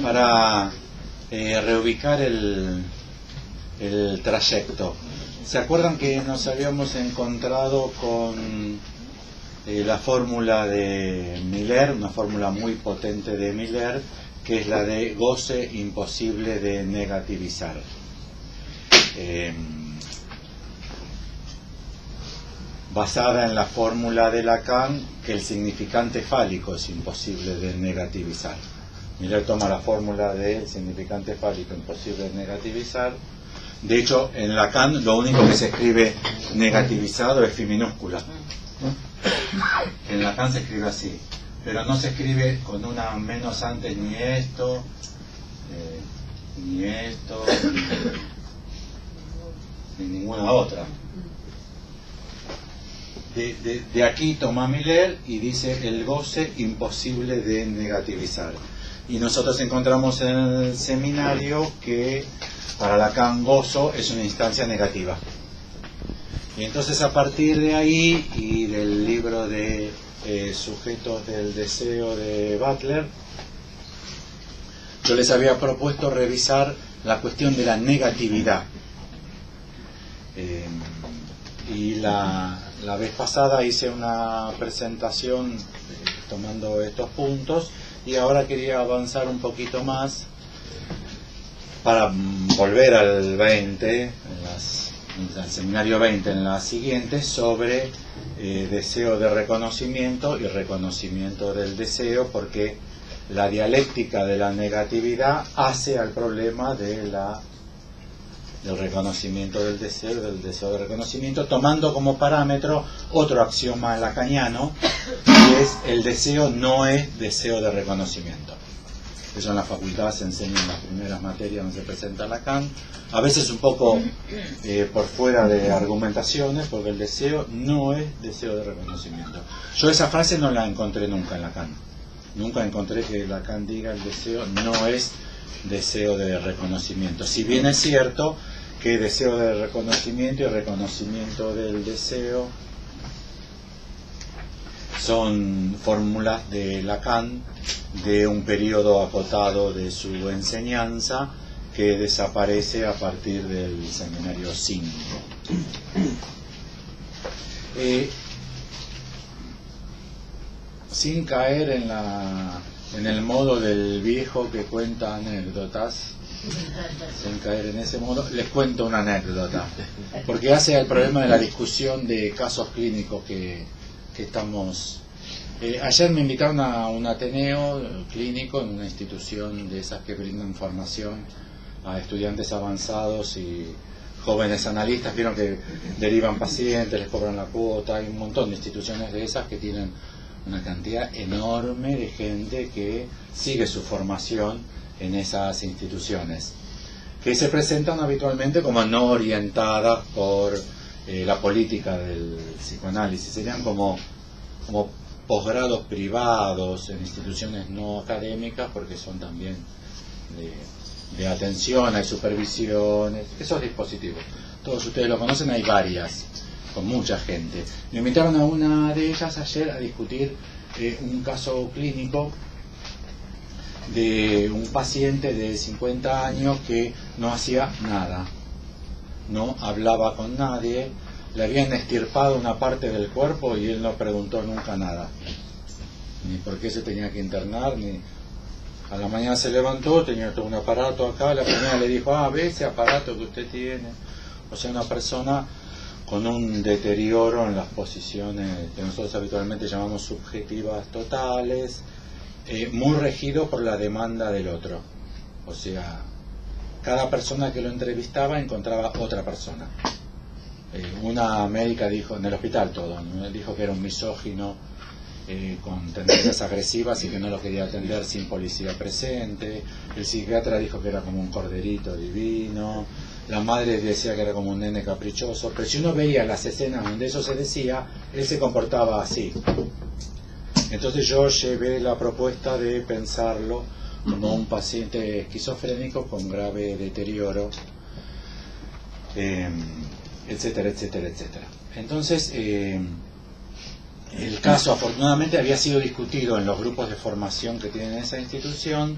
Para reubicar el trayecto, ¿se acuerdan que nos habíamos encontrado con la fórmula de Miller, una fórmula muy potente de Miller, que es la de goce imposible de negativizar? Basada en la fórmula de Lacan, que el significante fálico es imposible de negativizar. Miller toma la fórmula del significante fálico imposible de negativizar. De hecho, en Lacan lo único que se escribe negativizado es phi minúscula. En Lacan se escribe así, pero no se escribe con una menos antes ni esto, ni ninguna otra. De aquí toma Miller y dice el goce imposible de negativizar. Y nosotros encontramos en el seminario que para Lacan gozo es una instancia negativa. Y entonces a partir de ahí y del libro de Sujetos del Deseo de Butler, yo les había propuesto revisar la cuestión de la negatividad. Y la vez pasada hice una presentación tomando estos puntos y ahora quería avanzar un poquito más para volver al 20, al seminario 20 en las siguientes, sobre deseo de reconocimiento y reconocimiento del deseo, porque la dialéctica de la negatividad hace al problema del reconocimiento del deseo de reconocimiento, tomando como parámetro otro axioma lacaniano, que es el deseo no es deseo de reconocimiento. Eso en la facultad se enseña en las primeras materias donde se presenta Lacan, a veces un poco por fuera de argumentaciones, porque el deseo no es deseo de reconocimiento. Yo esa frase no la encontré nunca en Lacan. Nunca encontré que Lacan diga el deseo no es deseo de reconocimiento. Si bien es cierto que deseo de reconocimiento y reconocimiento del deseo son fórmulas de Lacan de un periodo acotado de su enseñanza que desaparece a partir del seminario 5. Sin caer en el modo del viejo que cuenta anécdotas, sin caer en ese modo, les cuento una anécdota, porque hace al problema de la discusión de casos clínicos que estamos... ayer me invitaron a un ateneo clínico en una institución de esas que brindan formación a estudiantes avanzados y jóvenes analistas. Vieron que derivan pacientes, les cobran la cuota, hay un montón de instituciones de esas que tienen una cantidad enorme de gente que sigue su formación en esas instituciones, que se presentan habitualmente como no orientadas por la política del psicoanálisis, serían como posgrados privados en instituciones no académicas, porque son también de atención, hay supervisiones, esos dispositivos. Todos ustedes lo conocen, hay varias, con mucha gente. Me invitaron a una de ellas ayer a discutir un caso clínico de un paciente de 50 años que no hacía nada, no hablaba con nadie, le habían extirpado una parte del cuerpo y él no preguntó nunca nada, ni por qué se tenía que internar, ni... A la mañana se levantó, tenía todo un aparato acá, la primera le dijo, ve ese aparato que usted tiene. O sea, una persona con un deterioro en las posiciones que nosotros habitualmente llamamos subjetivas totales, muy regido por la demanda del otro. O sea, cada persona que lo entrevistaba encontraba otra persona. Una médica dijo, en el hospital todo, ¿no? Dijo que era un misógino con tendencias agresivas y que no lo quería atender sin policía presente. El psiquiatra dijo que era como un corderito divino. La madre decía que era como un nene caprichoso. Pero si uno veía las escenas donde eso se decía, él se comportaba así. Entonces yo llevé la propuesta de pensarlo como un paciente esquizofrénico con grave deterioro, etcétera, etcétera, etcétera. Entonces, el caso afortunadamente había sido discutido en los grupos de formación que tienen esa institución,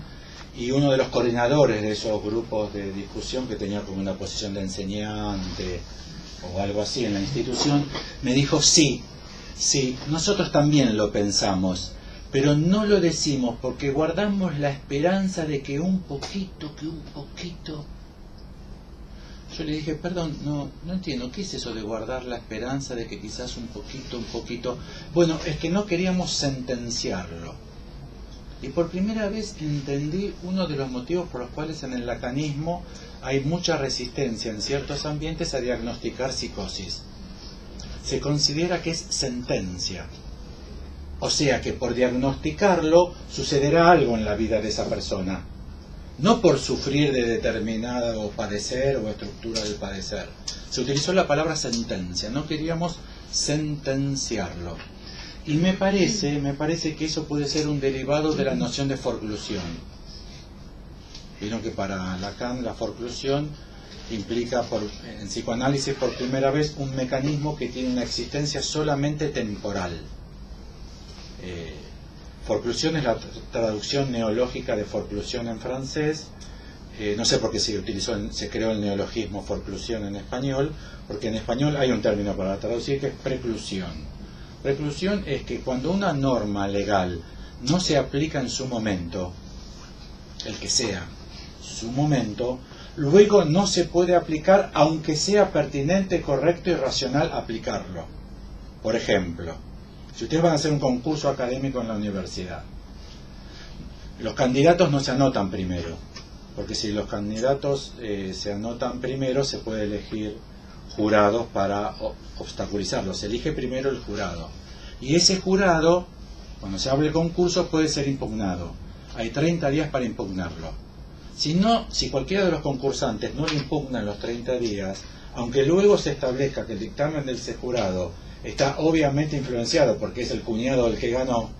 y uno de los coordinadores de esos grupos de discusión, que tenía como una posición de enseñante o algo así en la institución, me dijo: sí, nosotros también lo pensamos, pero no lo decimos porque guardamos la esperanza de que un poquito. Yo le dije: perdón, no entiendo, ¿qué es eso de guardar la esperanza de que quizás un poquito? Bueno, es que no queríamos sentenciarlo. Y por primera vez entendí uno de los motivos por los cuales en el lacanismo hay mucha resistencia en ciertos ambientes a diagnosticar psicosis. Se considera que es sentencia. O sea que por diagnosticarlo sucederá algo en la vida de esa persona. No por sufrir de determinado padecer o estructura del padecer. Se utilizó la palabra sentencia, no queríamos sentenciarlo. Y me parece que eso puede ser un derivado de la noción de forclusión. Vieron que para Lacan la forclusión implica, en psicoanálisis por primera vez, un mecanismo que tiene una existencia solamente temporal. Forclusión es la traducción neológica de forclusión en francés. No sé por qué se creó el neologismo forclusión en español, porque en español hay un término para traducir que es preclusión. Preclusión es que cuando una norma legal no se aplica en su momento, el que sea su momento, luego no se puede aplicar aunque sea pertinente, correcto y racional aplicarlo. Por ejemplo, si ustedes van a hacer un concurso académico en la universidad, los candidatos no se anotan primero, porque si los candidatos se anotan primero, se puede elegir jurados para obstaculizarlos. Se elige primero el jurado. Y ese jurado, cuando se abre el concurso, puede ser impugnado. Hay 30 días para impugnarlo. Si cualquiera de los concursantes no le impugna en los 30 días, aunque luego se establezca que el dictamen del ese jurado está obviamente influenciado porque es el cuñado del que ganó,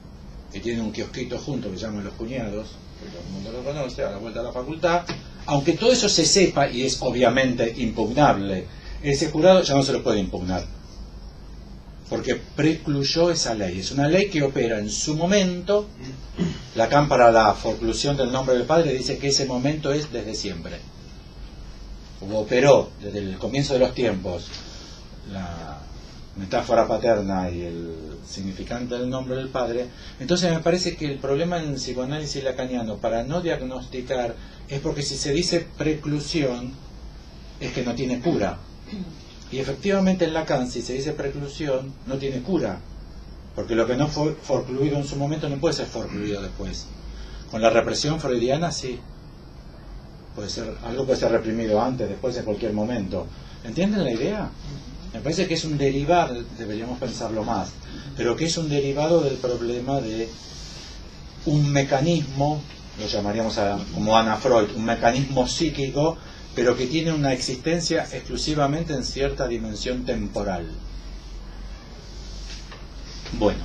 que tiene un kiosquito junto que se llaman Los Cuñados, que todo el mundo lo conoce, a la vuelta a la facultad, aunque todo eso se sepa y es obviamente impugnable, ese jurado ya no se lo puede impugnar, porque precluyó esa ley. Es una ley que opera en su momento. Lacan, para la forclusión del nombre del Padre, dice que ese momento es desde siempre. O operó desde el comienzo de los tiempos la metáfora paterna y el significante del nombre del Padre. Entonces me parece que el problema en el psicoanálisis lacaniano para no diagnosticar es porque si se dice preclusión es que no tiene cura. Y efectivamente en Lacan, si se dice preclusión, no tiene cura, porque lo que no fue forcluido en su momento no puede ser forcluido después. Con la represión freudiana sí, algo puede ser reprimido antes, después, en cualquier momento. ¿Entienden la idea? Me parece que es un derivado, deberíamos pensarlo más, pero que es un derivado del problema de un mecanismo, lo llamaríamos como Ana Freud, un mecanismo psíquico, pero que tiene una existencia exclusivamente en cierta dimensión temporal. Bueno,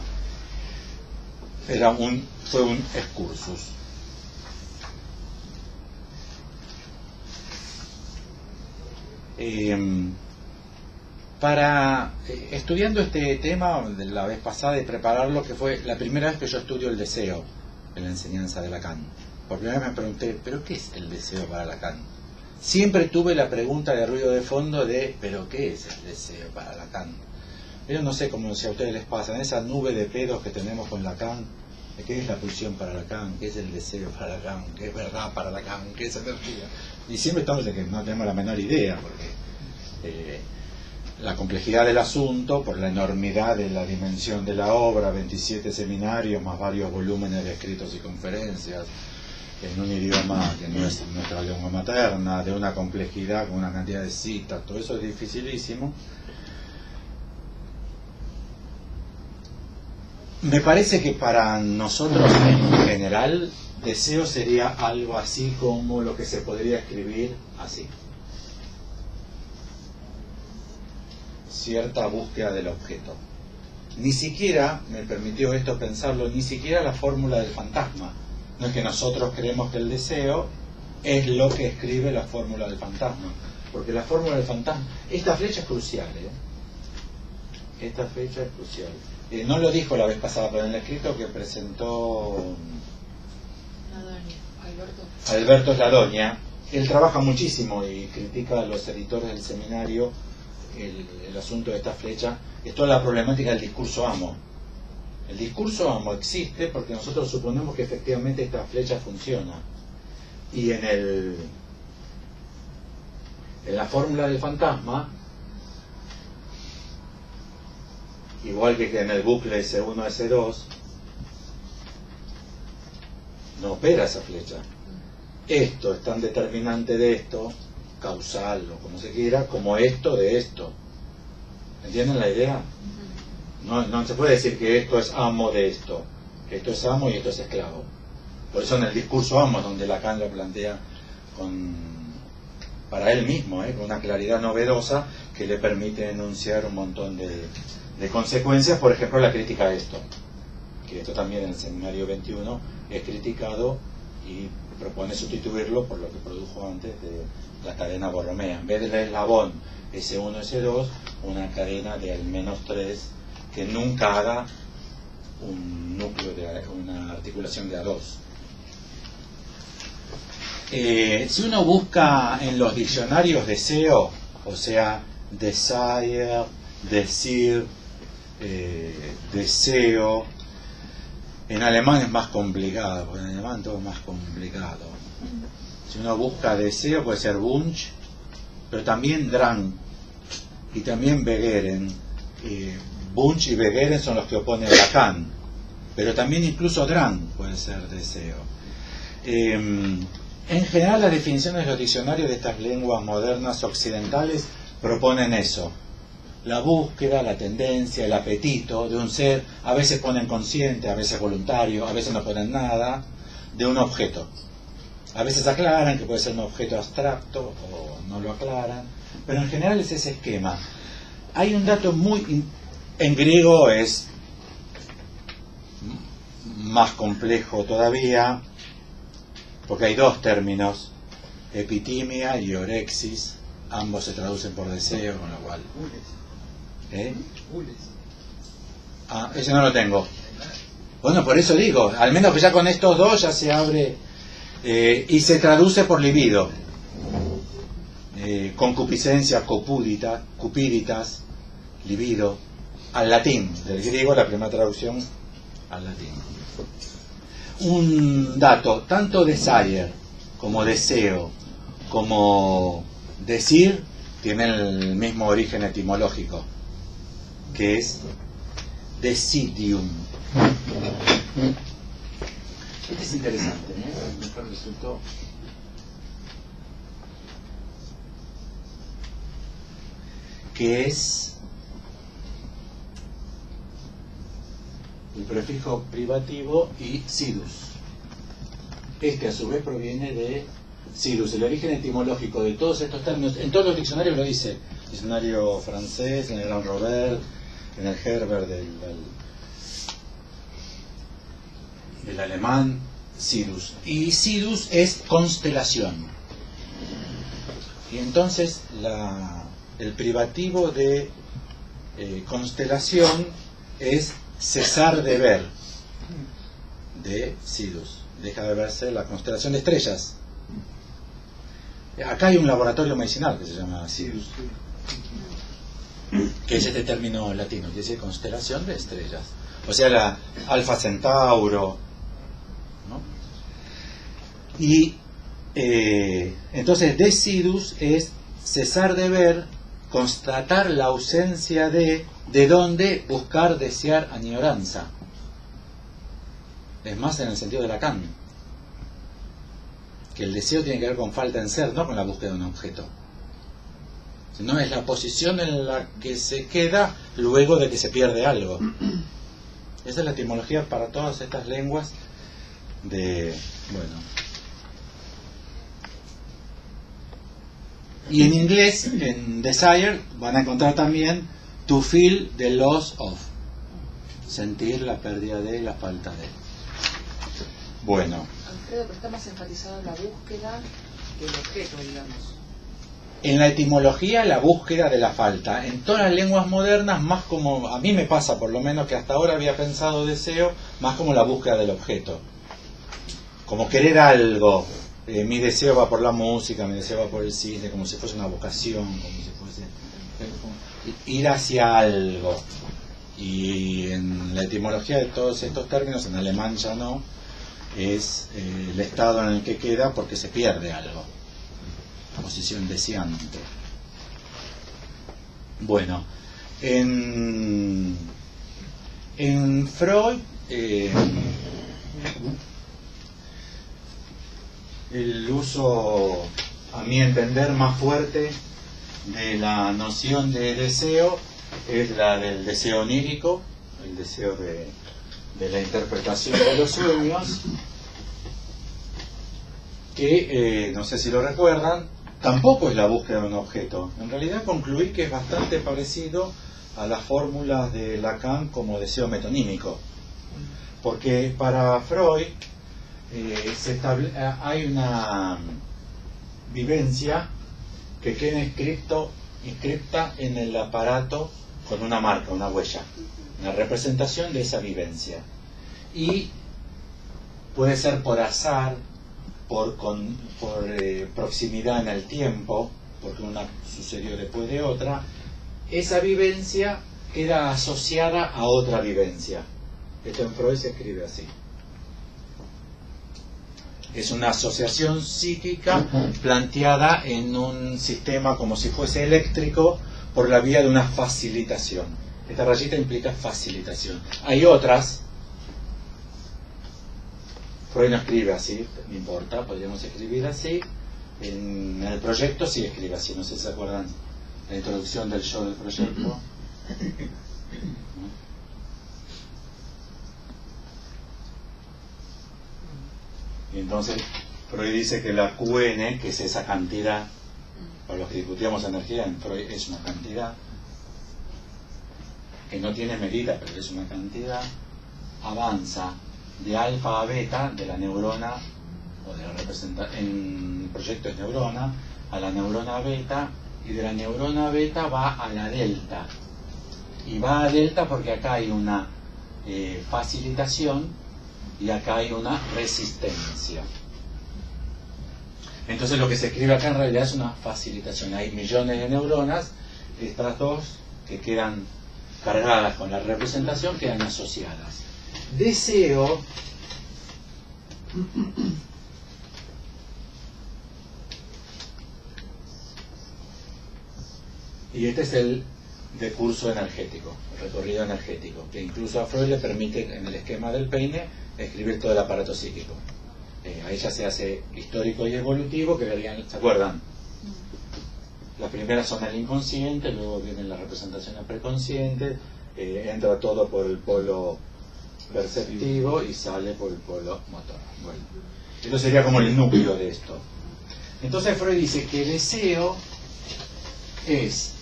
fue un excursus. Estudiando este tema de la vez pasada y prepararlo, que fue la primera vez que yo estudio el deseo en la enseñanza de Lacan, por primera vez me pregunté, ¿pero qué es el deseo para Lacan? Siempre tuve la pregunta de ruido de fondo de, ¿pero qué es el deseo para Lacan? Yo no sé cómo si a ustedes les pasa, en esa nube de pedos que tenemos con Lacan, ¿qué es la pulsión para Lacan? ¿Qué es el deseo para Lacan? ¿Qué es verdad para Lacan? ¿Qué es energía? Y siempre estamos de que no tenemos la menor idea, porque la complejidad del asunto, por la enormidad de la dimensión de la obra, 27 seminarios, más varios volúmenes de escritos y conferencias, en un idioma que no es nuestra lengua materna, de una complejidad con una cantidad de citas, todo eso es dificilísimo. Me parece que para nosotros en general, deseo sería algo así como lo que se podría escribir así: cierta búsqueda del objeto. Ni siquiera, me permitió esto pensarlo, ni siquiera la fórmula del fantasma. No es que nosotros creemos que el deseo es lo que escribe la fórmula del fantasma, porque la fórmula del fantasma, esta flecha es crucial, Esta fecha es crucial. No lo dijo la vez pasada, pero en el escrito que presentó Alberto Sladonia, él trabaja muchísimo y critica a los editores del seminario el asunto de esta flecha, es toda la problemática del discurso amo. El discurso amo existe porque nosotros suponemos que efectivamente esta flecha funciona. Y en la fórmula del fantasma, igual que en el bucle S1, S2, no opera esa flecha. Esto es tan determinante de esto, causal o como se quiera, como esto de esto. ¿Entienden la idea? No se puede decir que esto es amo de esto, que esto es amo y esto es esclavo. Por eso en el discurso amo, donde Lacan lo plantea para él mismo, con una claridad novedosa que le permite enunciar un montón de consecuencias, por ejemplo la crítica a esto, que esto también en el seminario 21 es criticado y propone sustituirlo por lo que produjo antes de la cadena Borromea. En vez del eslabón S1, S2, una cadena de al menos 3 que nunca haga un núcleo una articulación de A2. Si uno busca en los diccionarios deseo, o sea, desire, decir, deseo, en alemán es más complicado, porque en alemán todo es más complicado. Si uno busca deseo puede ser Wunsch, pero también Drang, y también Begehren. Wunsch y Begehren son los que oponen a Lacan, pero también incluso Drang puede ser deseo. En general las definiciones de los diccionarios de estas lenguas modernas occidentales proponen eso: la búsqueda, la tendencia, el apetito de un ser, a veces ponen consciente, a veces voluntario, a veces no ponen nada, de un objeto. A veces aclaran que puede ser un objeto abstracto o no lo aclaran, pero en general es ese esquema. Hay un dato en griego es más complejo todavía, porque hay dos términos, epitimia y orexis, ambos se traducen por deseo, con lo cual... ese no lo tengo. Bueno, por eso digo, al menos que ya con estos dos ya se abre, y se traduce por libido, concupiscencia, cupiditas, libido, al latín, del griego la primera traducción al latín. Un dato, tanto desire como deseo como decir tienen el mismo origen etimológico, que es decidium. Este es interesante, me resultó. Que es el prefijo privativo y sidus. Este a su vez proviene de sidus. El origen etimológico de todos estos términos, en todos los diccionarios lo dice, diccionario francés, en el Grand Robert, en el Herbert del alemán, sidus. Y sidus es constelación. Y entonces el privativo de constelación es cesar de ver, de sidus. Deja de verse la constelación de estrellas. Acá hay un laboratorio medicinal que se llama sidus, que es este término latino, que dice constelación de estrellas. O sea, la Alfa Centauro, ¿no? Y entonces decidus es cesar de ver, constatar la ausencia de dónde, buscar, desear, añoranza. Es más en el sentido de Lacan, que el deseo tiene que ver con falta en ser, no con la búsqueda de un objeto, sino es la posición en la que se queda luego de que se pierde algo. Esa es la etimología para todas estas lenguas de... bueno. Y en inglés, en desire, van a encontrar también to feel the loss of, sentir la pérdida de, la falta de. Bueno. Alfredo, pero está más enfatizado en la búsqueda que el objeto, digamos. en la etimología la búsqueda de la falta. En todas las lenguas modernas, más como, a mí me pasa por lo menos que hasta ahora había pensado deseo, más como la búsqueda del objeto. Como querer algo. Mi deseo va por la música, mi deseo va por el cine, como si fuese una vocación, como si fuese ir hacia algo. Y en la etimología de todos estos términos, en alemán ya no, es el estado en el que queda porque se pierde algo. Posición deseante. Bueno, en Freud el uso, a mi entender, más fuerte de la noción de deseo es la del deseo onírico, el deseo de la interpretación de los sueños, que no sé si lo recuerdan, tampoco es la búsqueda de un objeto. En realidad concluí que es bastante parecido a las fórmulas de Lacan como deseo metonímico, porque para Freud hay una vivencia que queda inscripta en el aparato con una marca, una huella, una representación de esa vivencia. Y puede ser por azar, por proximidad en el tiempo, porque una sucedió después de otra. Esa vivencia queda asociada a otra vivencia. Esto en Freud se escribe así. Es una asociación psíquica planteada en un sistema como si fuese eléctrico por la vía de una facilitación. Esta rayita implica facilitación. Hay otras. Freud no escribe así, no importa, podríamos escribir así. En el proyecto sí escribe así, no sé si se acuerdan la introducción del yo del proyecto. Y entonces Freud dice que la QN, que es esa cantidad, para los que discutíamos energía, en Freud es una cantidad que no tiene medida, pero es una cantidad, avanza de alfa a beta de la neurona, o de la en el proyecto es neurona, a la neurona beta, y de la neurona beta va a la delta. Y va a delta porque acá hay una facilitación y acá hay una resistencia. Entonces lo que se escribe acá en realidad es una facilitación. Hay millones de neuronas, estas dos que quedan cargadas con la representación quedan asociadas. Deseo y este es el decurso energético, el recorrido energético, que incluso a Freud le permite en el esquema del peine escribir todo el aparato psíquico. Ahí ya se hace histórico y evolutivo, que verían, ¿se acuerdan? Las primeras son el inconsciente, luego vienen las representaciones preconscientes, entra todo por el polo perceptivo y sale por el polo motor. Bueno, esto sería como el núcleo de esto. Entonces Freud dice que deseo es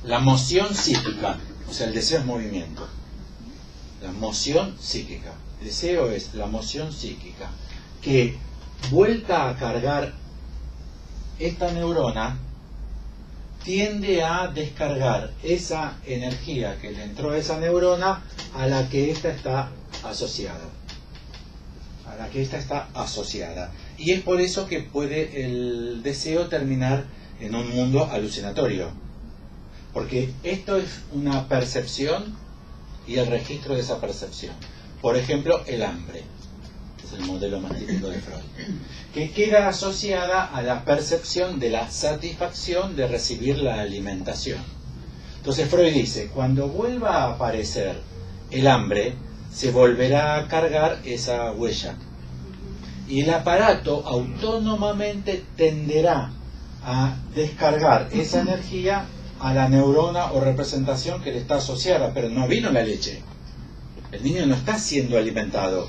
la moción psíquica, o sea, el deseo es movimiento. La moción psíquica. Deseo es la moción psíquica que, vuelta a cargar esta neurona, tiende a descargar esa energía que le entró a esa neurona a la que ésta está asociada. Y es por eso que puede el deseo terminar en un mundo alucinatorio. Porque esto es una percepción y el registro de esa percepción. Por ejemplo, el hambre, que es el modelo más típico de Freud, que queda asociada a la percepción de la satisfacción de recibir la alimentación. Entonces Freud dice, cuando vuelva a aparecer el hambre, se volverá a cargar esa huella. Y el aparato autónomamente tenderá a descargar esa energía a la neurona o representación que le está asociada, pero no vino la leche. El niño no está siendo alimentado.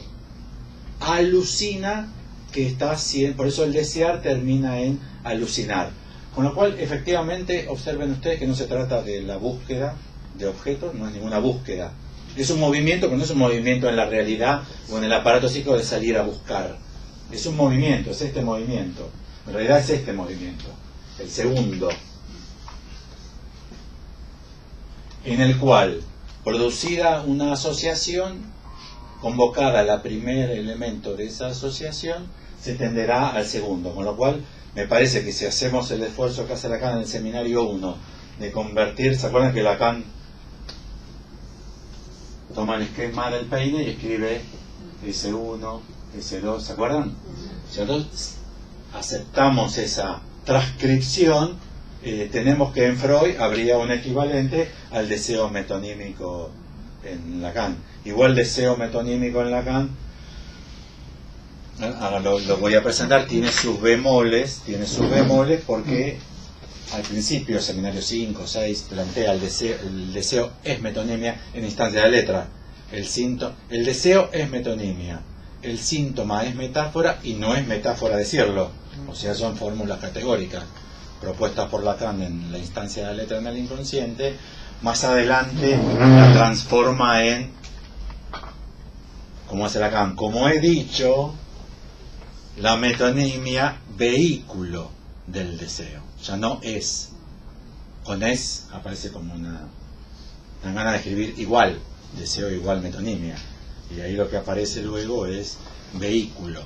Alucina que está siendo, por eso el desear termina en alucinar. Con lo cual, efectivamente, observen ustedes que no se trata de la búsqueda de objetos, no es ninguna búsqueda. Es un movimiento, pero no es un movimiento en la realidad o en el aparato psíquico de salir a buscar. Es un movimiento, es este movimiento. En realidad es este movimiento, el segundo, en el cual, producida una asociación, convocada la primer elemento de esa asociación, se tenderá al segundo, con lo cual me parece que si hacemos el esfuerzo que hace Lacan en el seminario 1 de convertir, ¿se acuerdan que Lacan toma el esquema del peine y escribe S1, S2, ¿se acuerdan? Si nosotros aceptamos esa transcripción, tenemos que en Freud habría un equivalente al deseo metonímico en Lacan. Igual deseo metonímico en Lacan, ahora lo voy a presentar, tiene sus bemoles porque al principio, seminario 5, 6, plantea el deseo es metonimia en instancia de letra. El deseo es metonimia, el síntoma es metáfora y no es metáfora decirlo. O sea, son fórmulas categóricas propuestas por Lacan en la instancia de la letra en el inconsciente. Más adelante la transforma en, como hace Lacan, como he dicho, la metonimia vehículo del deseo. Ya no es. Con es aparece como una gana de escribir igual, deseo igual metonimia. Y ahí lo que aparece luego es vehículo.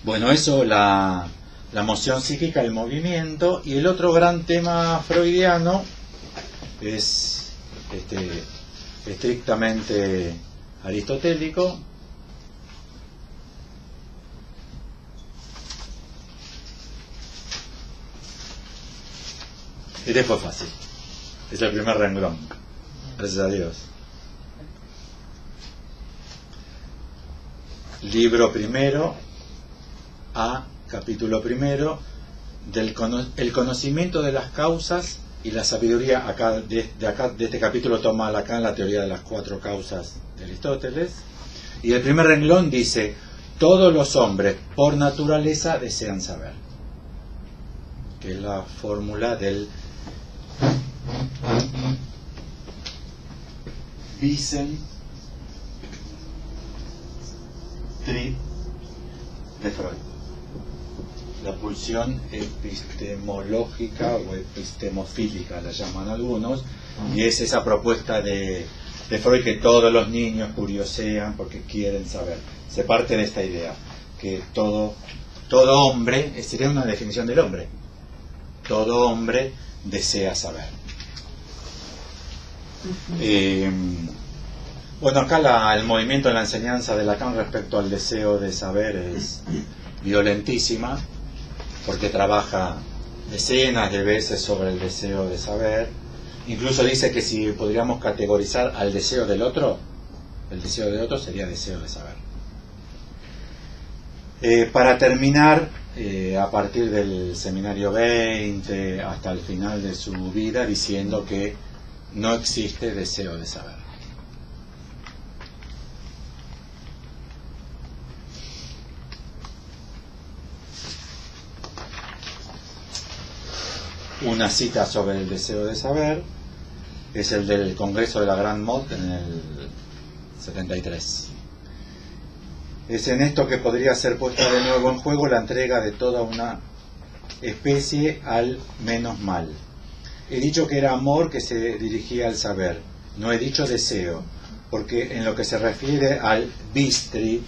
Bueno, eso, la moción psíquica, el movimiento. Y el otro gran tema freudiano es estrictamente aristotélico. Este fue fácil. Es el primer renglón. Gracias a Dios. Libro primero, A, capítulo primero, el conocimiento de las causas y la sabiduría. Acá de este capítulo toma Lacan la teoría de las 4 causas de Aristóteles. Y el primer renglón dice: todos los hombres por naturaleza desean saber. Que es la fórmula del Wissen Trieb de Freud. La pulsión epistemológica o epistemofílica la llaman algunos, y es esa propuesta de Freud que todos los niños curiosean porque quieren saber. Se parte de esta idea que todo hombre, sería una definición del hombre, todo hombre desea saber. Bueno, acá el movimiento de la enseñanza de Lacan respecto al deseo de saber es violentísima, porque trabaja decenas de veces sobre el deseo de saber. Incluso dice que si podríamos categorizar al deseo del otro, el deseo del otro sería deseo de saber. Para terminar, a partir del seminario 20 hasta el final de su vida, diciendo que no existe deseo de saber. Una cita sobre el deseo de saber es el del Congreso de la Grande Motte en el 73. Es en esto que podría ser puesta de nuevo en juego la entrega de toda una especie al menos mal. He dicho que era amor que se dirigía al saber, no he dicho deseo, porque en lo que se refiere al Bistri,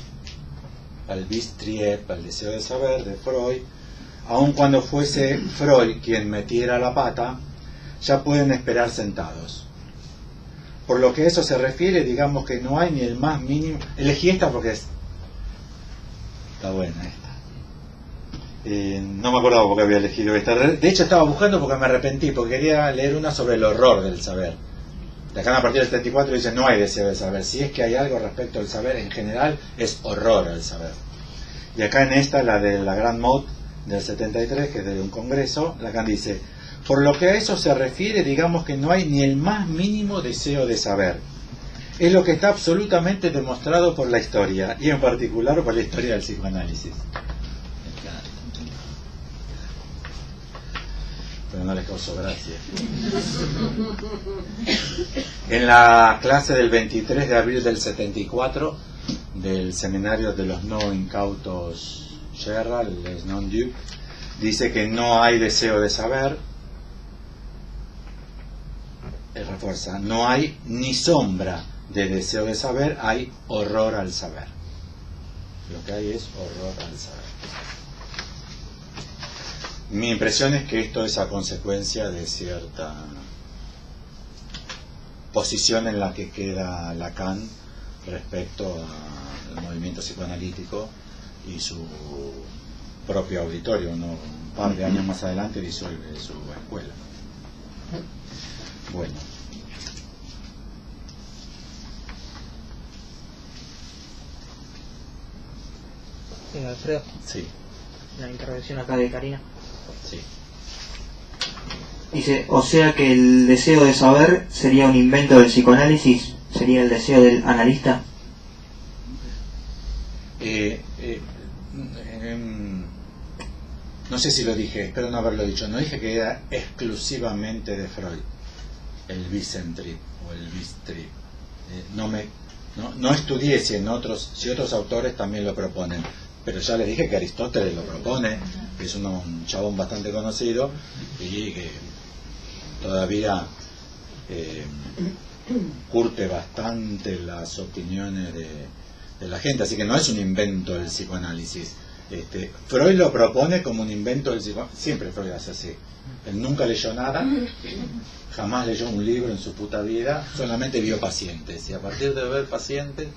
al deseo de saber de Freud, aun cuando fuese Freud quien metiera la pata, ya pueden esperar sentados. Por lo que eso se refiere, digamos que no hay ni el más mínimo. Elegí esta porque está buena esta. No me acordaba por qué había elegido esta. De hecho estaba buscando porque me arrepentí, porque quería leer una sobre el horror del saber. De acá a partir del 74 dice: no hay deseo de saber. Si es que hay algo respecto al saber en general, es horror al saber. Y acá en esta, la de la Grande Motte del 73, que es de un congreso, Lacan dice: por lo que a eso se refiere, digamos que no hay ni el más mínimo deseo de saber. Es lo que está absolutamente demostrado por la historia, y en particular por la historia del psicoanálisis. Pero no les causó gracia. En la clase del 23 de abril del 74 del seminario de los no incautos Gerald, Les Non-Duc, dice que no hay deseo de saber. Refuerza, no hay ni sombra de deseo de saber, hay horror al saber. Lo que hay es horror al saber. Mi impresión es que esto es a consecuencia de cierta posición en la que queda Lacan respecto al movimiento psicoanalítico y su propio auditorio. Un par de años más adelante disuelve su escuela. Bueno. Alfredo. Sí. Una intervención acá de Karina. Sí. Dice, o sea que el deseo de saber sería un invento del psicoanálisis, sería el deseo del analista. No sé si lo dije, espero no haberlo dicho. No dije que era exclusivamente de Freud, el Wissenschaft o el Wissenschaft. No estudié si otros autores también lo proponen, pero ya les dije que Aristóteles lo propone, que es un chabón bastante conocido y que todavía curte bastante las opiniones de la gente, así que no es un invento del psicoanálisis. Freud lo propone como un invento del psicoanálisis. Siempre Freud hace así. Él nunca leyó nada, jamás leyó un libro en su puta vida, solamente vio pacientes, y a partir de ver pacientes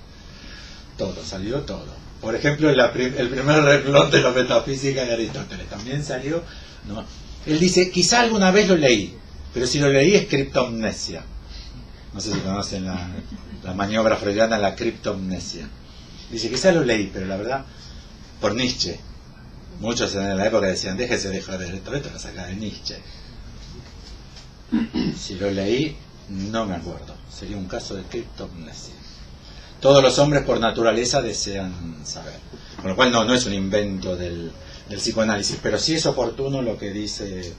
salió todo. Por ejemplo, el primer renglón de la metafísica de Aristóteles también salió, ¿no? Él dice, quizá alguna vez lo leí, pero si lo leí es criptomnesia. No sé si conocen la maniobra freudiana, la criptomnesia. Dice, quizá lo leí, pero la verdad, por Nietzsche. Muchos en la época decían, déjese de joder, esto lo saca de Nietzsche. Si lo leí, no me acuerdo. Sería un caso de criptomnesia. Todos los hombres por naturaleza desean saber. Con lo cual no es un invento del psicoanálisis, pero sí es oportuno lo que dice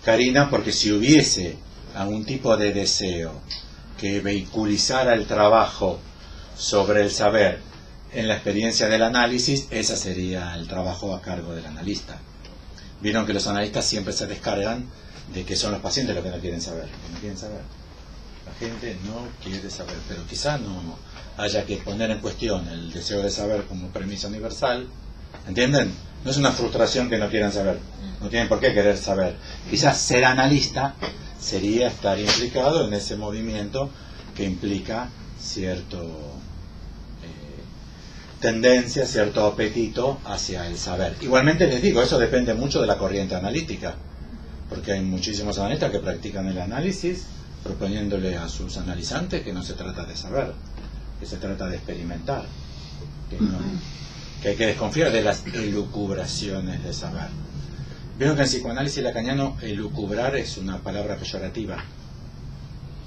Karina, porque si hubiese algún tipo de deseo que vehiculizara el trabajo sobre el saber en la experiencia del análisis, ese sería el trabajo a cargo del analista. Vieron que los analistas siempre se descargan de que son los pacientes los que no quieren saber. La gente no quiere saber, pero quizá no haya que poner en cuestión el deseo de saber como premisa universal. ¿Entienden? No es una frustración que no quieran saber, no tienen por qué querer saber. Quizás ser analista sería estar implicado en ese movimiento que implica cierto tendencia, cierto apetito hacia el saber. Igualmente les digo, eso depende mucho de la corriente analítica, porque hay muchísimos analistas que practican el análisis proponiéndole a sus analizantes que no se trata de saber, que se trata de experimentar, que hay que desconfiar de las elucubraciones de saber. Veo que en psicoanálisis lacaniano elucubrar es una palabra peyorativa.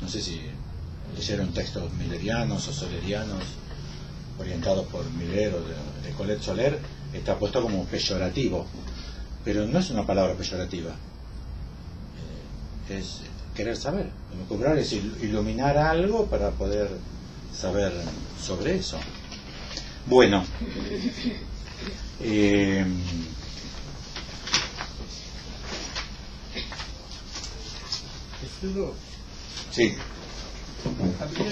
No sé si leyeron textos millerianos o solerianos orientados por Miller o de Colette Soler. Está puesto como peyorativo, pero no es una palabra peyorativa. Es querer saber. Elucubrar es iluminar algo para poder saber sobre eso. Bueno, sí. Habría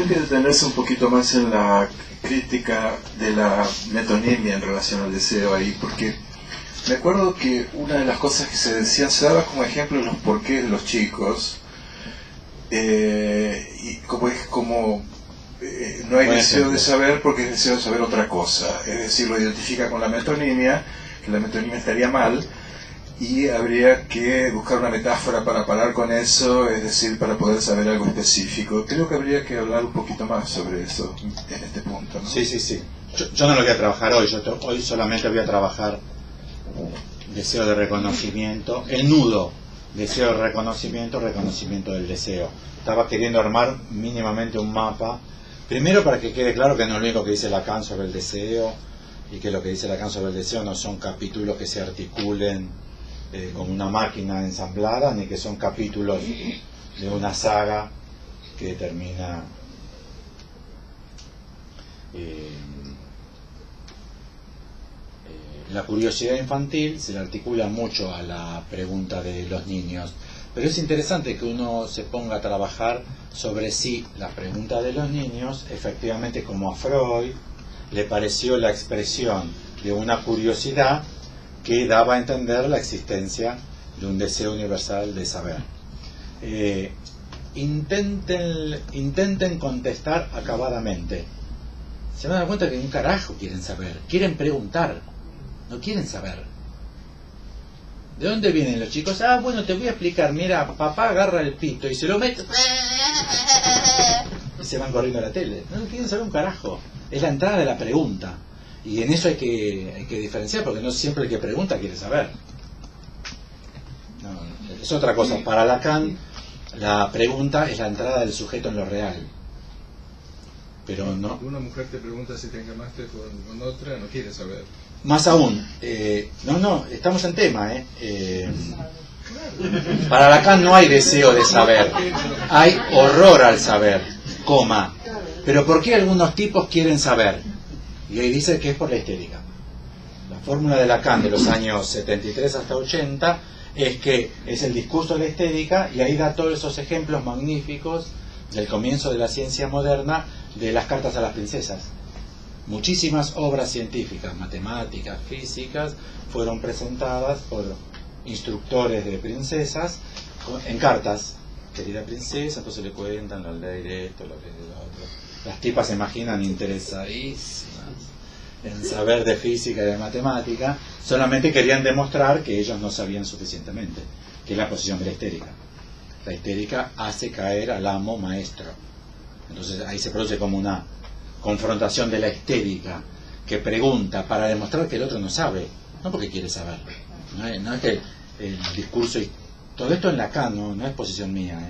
que detenerse un poquito más en la crítica de la metonimia en relación al deseo ahí, porque me acuerdo que una de las cosas que se decían, se daba como ejemplo los porqués de los chicos, y como no hay deseo de saber porque es deseo de saber otra cosa, es decir, lo identifica con la metonimia, que la metonimia estaría mal, y habría que buscar una metáfora para parar con eso, es decir, para poder saber algo específico. Creo que habría que hablar un poquito más sobre eso en este punto, ¿no? Sí. Yo no lo voy a trabajar hoy, hoy solamente voy a trabajar deseo de reconocimiento, el nudo, deseo de reconocimiento del deseo. Estaba queriendo armar mínimamente un mapa, primero para que quede claro que no es lo único que dice Lacan sobre el deseo, y que lo que dice Lacan sobre el deseo no son capítulos que se articulen como una máquina ensamblada, ni que son capítulos de una saga que termina la curiosidad infantil se le articula mucho a la pregunta de los niños, pero es interesante que uno se ponga a trabajar sobre si la pregunta de los niños, efectivamente, como a Freud le pareció la expresión de una curiosidad que daba a entender la existencia de un deseo universal de saber. Intenten contestar acabadamente. Se van a dar cuenta que un carajo quieren saber, quieren preguntar, no quieren saber. ¿De dónde vienen los chicos? Ah, bueno, te voy a explicar. Mira, papá agarra el pito y se lo mete y se van corriendo a la tele. No quieren saber un carajo. Es la entrada de la pregunta. Y en eso hay que diferenciar, porque no siempre el que pregunta quiere saber. No, es otra cosa. Para Lacan, la pregunta es la entrada del sujeto en lo real. Pero no. Una mujer te pregunta si te encamaste con otra, no quiere saber. Más aún, estamos en tema. Para Lacan no hay deseo de saber, hay horror al saber, coma. Pero ¿por qué algunos tipos quieren saber? Y ahí dice que es por la estética. La fórmula de Lacan de los años 73 hasta 80 es que es el discurso de la estética, y ahí da todos esos ejemplos magníficos del comienzo de la ciencia moderna de las cartas a las princesas. Muchísimas obras científicas, matemáticas, físicas, fueron presentadas por instructores de princesas en cartas. Querida princesa, entonces le cuentan la ley de esto, la ley de lo otro. Las tipas se imaginan interesadísimas en saber de física y de matemática, solamente querían demostrar que ellos no sabían suficientemente, que es la posición de la histérica. La histérica hace caer al amo maestro. Entonces ahí se produce como una confrontación de la histérica, que pregunta para demostrar que el otro no sabe, no porque quiere saber. No es que el discurso, y todo esto en Lacan, no es posición mía,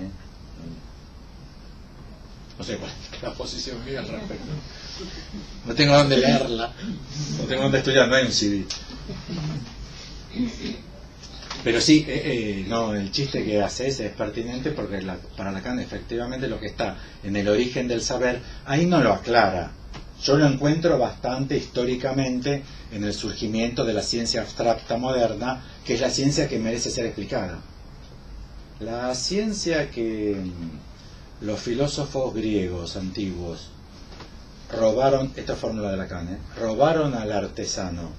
no sé cuál es la posición mía al respecto, no tengo dónde leerla, no tengo dónde estudiar, no hay un CD. Pero sí, el chiste que haces es pertinente, porque para Lacan efectivamente lo que está en el origen del saber, ahí no lo aclara. Yo lo encuentro bastante históricamente en el surgimiento de la ciencia abstracta moderna, que es la ciencia que merece ser explicada. La ciencia que los filósofos griegos antiguos robaron, esta fórmula de Lacan, robaron al artesano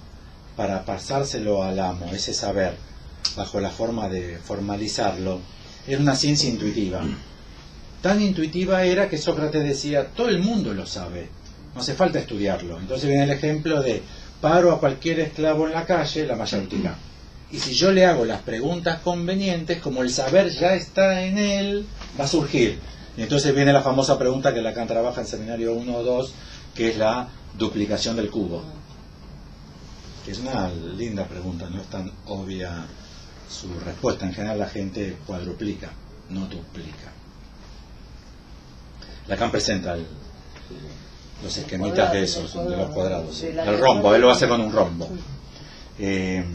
para pasárselo al amo, ese saber, bajo la forma de formalizarlo, era una ciencia intuitiva. Tan intuitiva era que Sócrates decía, todo el mundo lo sabe, no hace falta estudiarlo. Entonces viene el ejemplo de, paro a cualquier esclavo en la calle, la mayéutica, y si yo le hago las preguntas convenientes, como el saber ya está en él, va a surgir. Y entonces viene la famosa pregunta que Lacan trabaja en Seminario 1 o 2, que es la duplicación del cubo, que es una linda pregunta, no es tan obvia su respuesta. En general la gente cuadruplica, no duplica. Lacan presenta los esquemitas de esos, de los cuadrados, el rombo, él lo hace con un rombo. Pero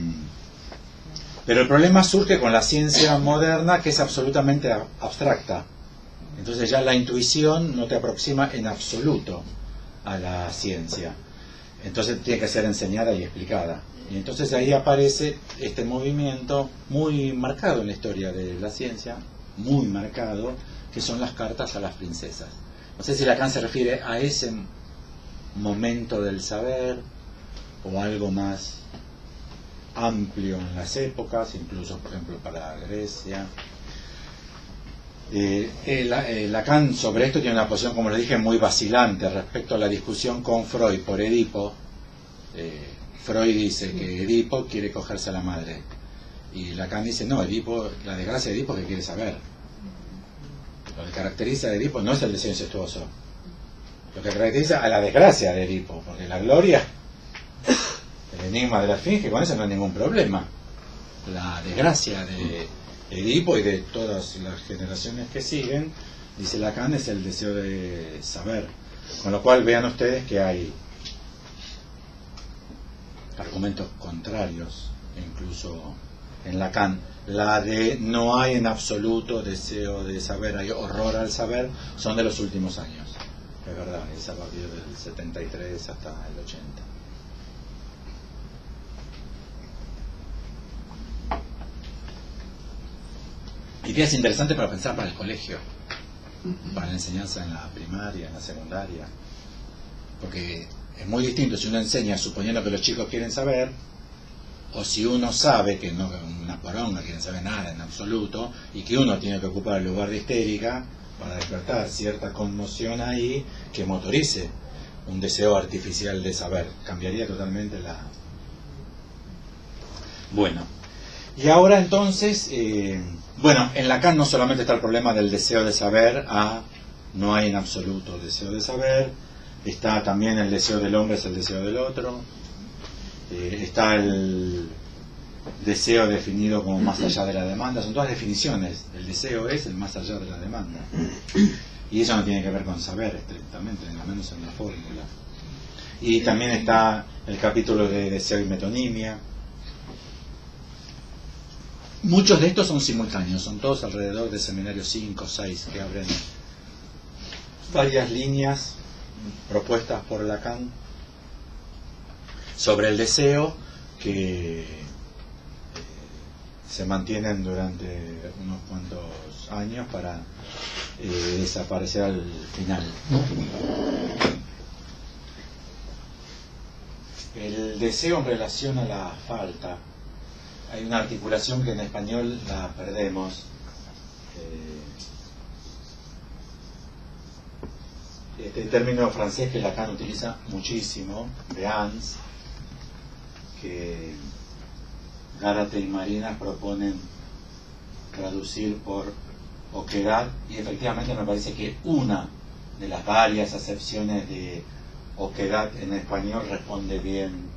el problema surge con la ciencia moderna, que es absolutamente abstracta. Entonces ya la intuición no te aproxima en absoluto a la ciencia. Entonces tiene que ser enseñada y explicada. Y entonces ahí aparece este movimiento muy marcado en la historia de la ciencia, muy marcado, que son las cartas a las princesas. No sé si Lacan se refiere a ese momento del saber o algo más amplio en las épocas, incluso por ejemplo para Grecia. Lacan sobre esto tiene una posición, como les dije, muy vacilante respecto a la discusión con Freud por Edipo. Freud dice que Edipo quiere cogerse a la madre, y Lacan dice no, Edipo, la desgracia de Edipo es que quiere saber. Lo que caracteriza a Edipo no es el deseo incestuoso, lo que caracteriza a la desgracia de Edipo, porque la gloria, el enigma de la esfinge, con eso no hay ningún problema. La desgracia de Edipo y de todas las generaciones que siguen, dice Lacan, es el deseo de saber. Con lo cual vean ustedes que hay argumentos contrarios, incluso en Lacan. La de no hay en absoluto deseo de saber, hay horror al saber, son de los últimos años. Es verdad, es a partir del 73 hasta el 80. Ideas interesantes para pensar para el colegio, para la enseñanza en la primaria, en la secundaria, porque es muy distinto si uno enseña suponiendo que los chicos quieren saber, o si uno sabe que no, una poronga quieren saber nada en absoluto, y que uno tiene que ocupar el lugar de histérica para despertar cierta conmoción ahí que motorice un deseo artificial de saber. Cambiaría totalmente la... Bueno, y ahora entonces, bueno, en Lacan no solamente está el problema del deseo de saber, no hay en absoluto deseo de saber, está también el deseo del hombre es el deseo del otro, está el deseo definido como más allá de la demanda, son todas definiciones, el deseo es el más allá de la demanda, y eso no tiene que ver con saber estrictamente, al menos en la fórmula. Y también está el capítulo de deseo y metonimia. Muchos de estos son simultáneos, son todos alrededor de seminario 5 o 6 que abren varias líneas propuestas por Lacan sobre el deseo que se mantienen durante unos cuantos años para desaparecer al final. El deseo en relación a la falta. Hay una articulación que en español la perdemos. Este término francés que Lacan utiliza muchísimo, béance, que Gárate y Marina proponen traducir por oquedad, y efectivamente me parece que una de las varias acepciones de oquedad en español responde bien.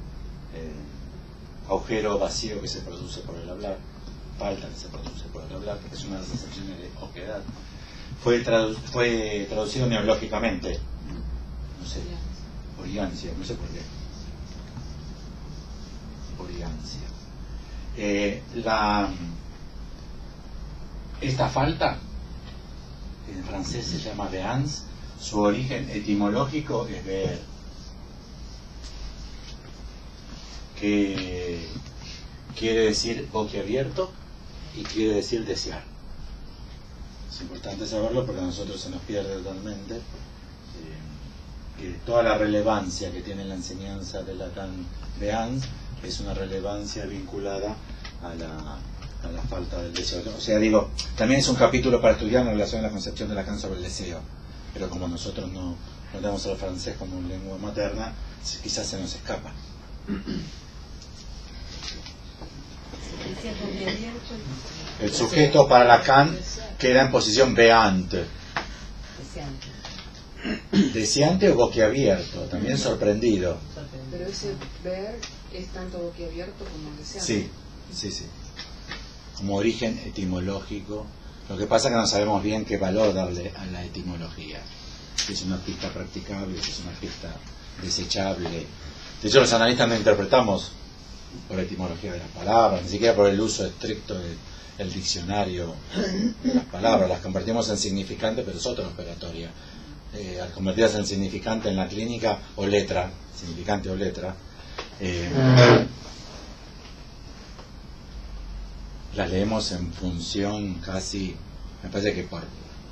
Agujero vacío que se produce por el hablar, falta que se produce por el hablar, que es una de las acepciones de oquedad. Fue traducido neológicamente, no sé, origancia, no sé por qué. Origancia. Esta falta, en francés se llama béance, su origen etimológico es ver, que quiere decir boquiabierto y quiere decir desear. Es importante saberlo porque a nosotros se nos pierde totalmente que toda la relevancia que tiene la enseñanza de Lacan béance es una relevancia vinculada a la falta del deseo. O sea, digo, también es un capítulo para estudiar en relación a la concepción de Lacan sobre el deseo, pero como nosotros no tenemos el francés como lengua materna, quizás se nos escapa. El sujeto para Lacan queda en posición béante, deseante o boquiabierto, también sorprendido. Pero ese ver es tanto boquiabierto como deseante. Sí, sí, sí. Como origen etimológico. Lo que pasa es que no sabemos bien qué valor darle a la etimología. Si es una pista practicable, si es una pista desechable. De hecho, los analistas no interpretamos por etimología de las palabras, ni siquiera por el uso estricto del diccionario de las palabras. Las convertimos en significante, pero es otra operatoria. Al convertirlas en significante en la clínica o letra, significante o letra, las leemos en función casi, me parece que por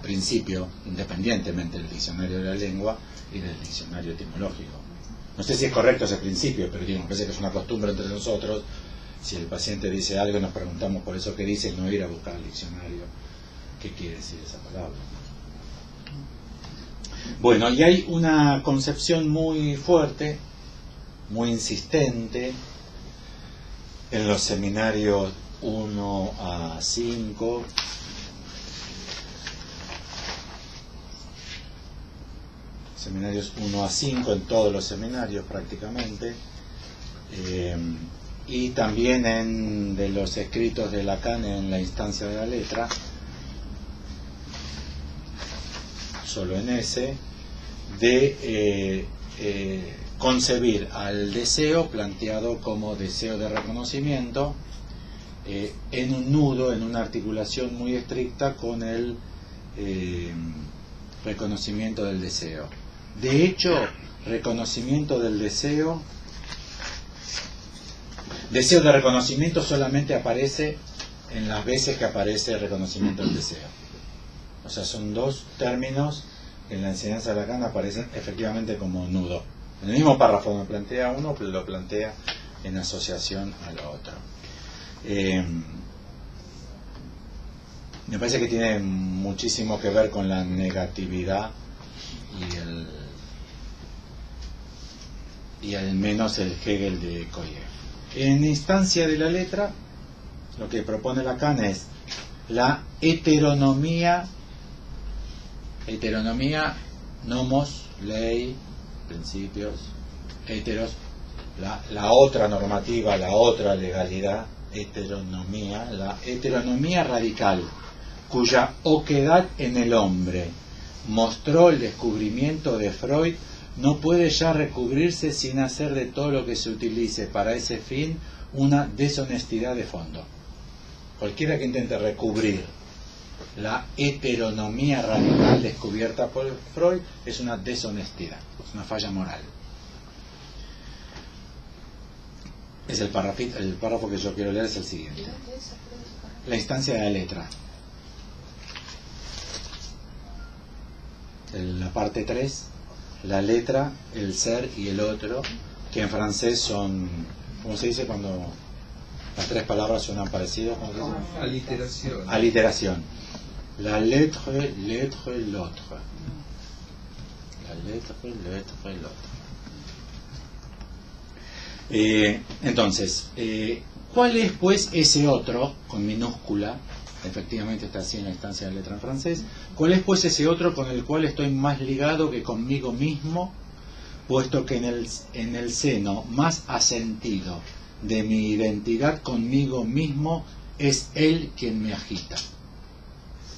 principio, independientemente del diccionario de la lengua y del diccionario etimológico. No sé si es correcto ese principio, pero digo, me parece que es una costumbre entre nosotros. Si el paciente dice algo y nos preguntamos por eso que dice, no ir a buscar el diccionario qué quiere decir esa palabra. Bueno, y hay una concepción muy fuerte, muy insistente, en los seminarios 1 a 5, seminarios 1 a 5, en todos los seminarios prácticamente, y también de los escritos de Lacan en la instancia de la letra, solo en ese, de concebir al deseo planteado como deseo de reconocimiento en un nudo, en una articulación muy estricta con el reconocimiento del deseo. De hecho, reconocimiento del deseo. Deseo de reconocimiento solamente aparece en las veces que aparece el reconocimiento del deseo. O sea, son dos términos que en la enseñanza de Lacan aparecen efectivamente como nudo. En el mismo párrafo me plantea uno, pero lo plantea en asociación a lo otro. Me parece que tiene muchísimo que ver con la negatividad y al menos el Hegel de Koyev. En instancia de la letra, lo que propone Lacan es la heteronomía, nomos, ley, principios, heteros, la otra normativa, la otra legalidad, heteronomía, la heteronomía radical, cuya oquedad en el hombre mostró el descubrimiento de Freud, no puede ya recubrirse sin hacer de todo lo que se utilice para ese fin una deshonestidad de fondo. Cualquiera que intente recubrir la heteronomía radical descubierta por Freud es una deshonestidad, es una falla moral. Es el párrafo que yo quiero leer es el siguiente. La instancia de la letra. La parte 3, la letra, el ser y el otro, que en francés son, ¿cómo se dice cuando las tres palabras suenan parecidas? Aliteración. Aliteración. La lettre, l'autre. La lettre, l'autre. Entonces, ¿cuál es pues ese otro, con minúscula? Efectivamente está así en la instancia de la letra en francés. ¿Cuál es pues ese otro con el cual estoy más ligado que conmigo mismo, puesto que en el seno más asentido de mi identidad conmigo mismo es él quien me agita?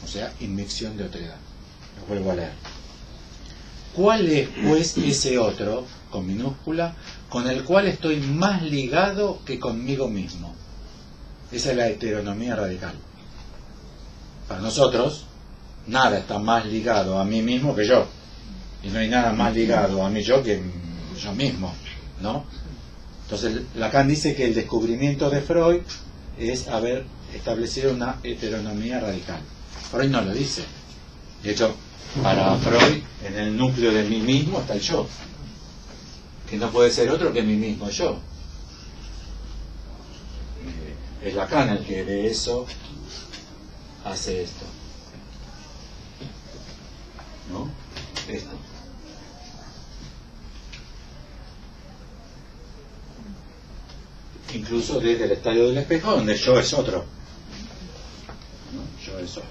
O sea, inmixción de otredad. Lo vuelvo a leer. ¿Cuál es pues ese otro, con minúscula, con el cual estoy más ligado que conmigo mismo? Esa es la heteronomía radical. Para nosotros, nada está más ligado a mí mismo que yo. Y no hay nada más ligado a mí yo que yo mismo, ¿no? Entonces, Lacan dice que el descubrimiento de Freud es haber establecido una heteronomía radical. Freud no lo dice. De hecho, para Freud, en el núcleo de mí mismo está el yo, que no puede ser otro que mi mismo yo. Es Lacan el que de eso hace esto, ¿no? Esto. Incluso desde el estadio del espejo, donde yo es otro, ¿no? Yo es otro.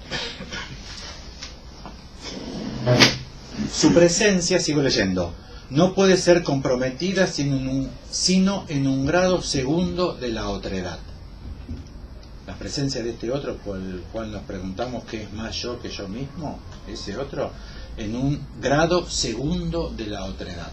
Su presencia, sigo leyendo, no puede ser comprometida sino en un grado segundo de la otredad. La presencia de este otro, por el cual nos preguntamos qué es más yo que yo mismo, ese otro, en un grado segundo de la otredad,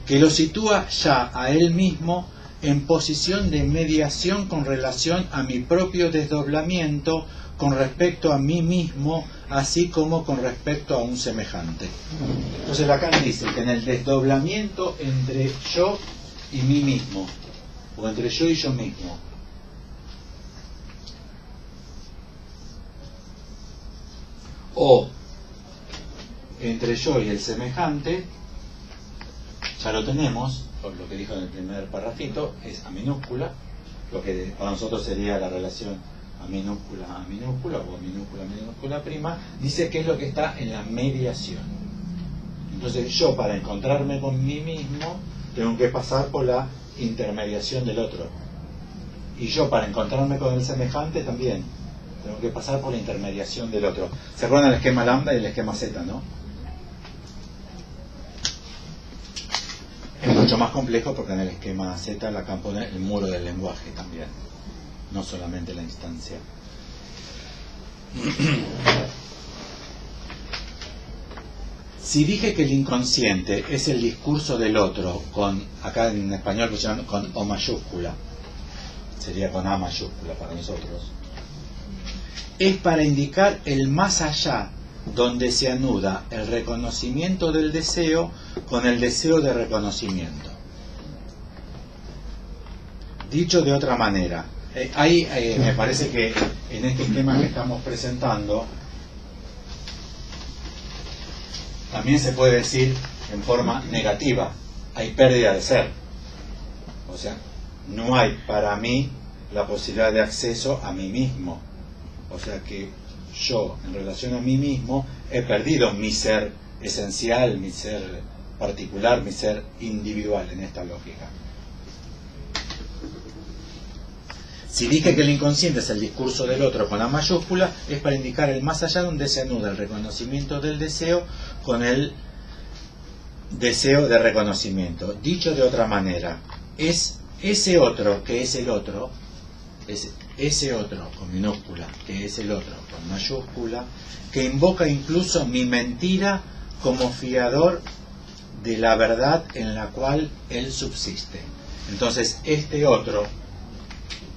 que lo sitúa ya a él mismo en posición de mediación con relación a mi propio desdoblamiento con respecto a mí mismo, así como con respecto a un semejante. Entonces Lacan dice que en el desdoblamiento entre yo y mí mismo, o entre yo y yo mismo, o entre yo y el semejante, ya lo tenemos, por lo que dijo en el primer parrafito, es a minúscula, lo que para nosotros sería la relación a minúscula o a minúscula prima, dice que es lo que está en la mediación. Entonces yo, para encontrarme con mí mismo, tengo que pasar por la intermediación del otro, y yo, para encontrarme con el semejante, también tengo que pasar por la intermediación del otro. ¿Se acuerdan el esquema lambda y el esquema zeta, no? Es mucho más complejo porque en el esquema Z Lacan pone el muro del lenguaje también, no solamente la instancia. Si dije que el inconsciente es el discurso del otro, con, acá en español lo llaman con O mayúscula, sería con A mayúscula para nosotros, es para indicar el más allá donde se anuda el reconocimiento del deseo con el deseo de reconocimiento. Dicho de otra manera, me parece que en este esquema que estamos presentando también se puede decir en forma negativa, hay pérdida de ser. O sea, no hay para mí la posibilidad de acceso a mí mismo. O sea que yo, en relación a mí mismo, he perdido mi ser esencial, mi ser particular, mi ser individual en esta lógica. Si dije que el inconsciente es el discurso del otro con la mayúscula, es para indicar el más allá donde se anuda el reconocimiento del deseo con el deseo de reconocimiento. Dicho de otra manera, es ese otro que es el otro, es ese otro con minúscula que es el otro con mayúscula, que invoca incluso mi mentira como fiador de la verdad en la cual él subsiste. Entonces, este otro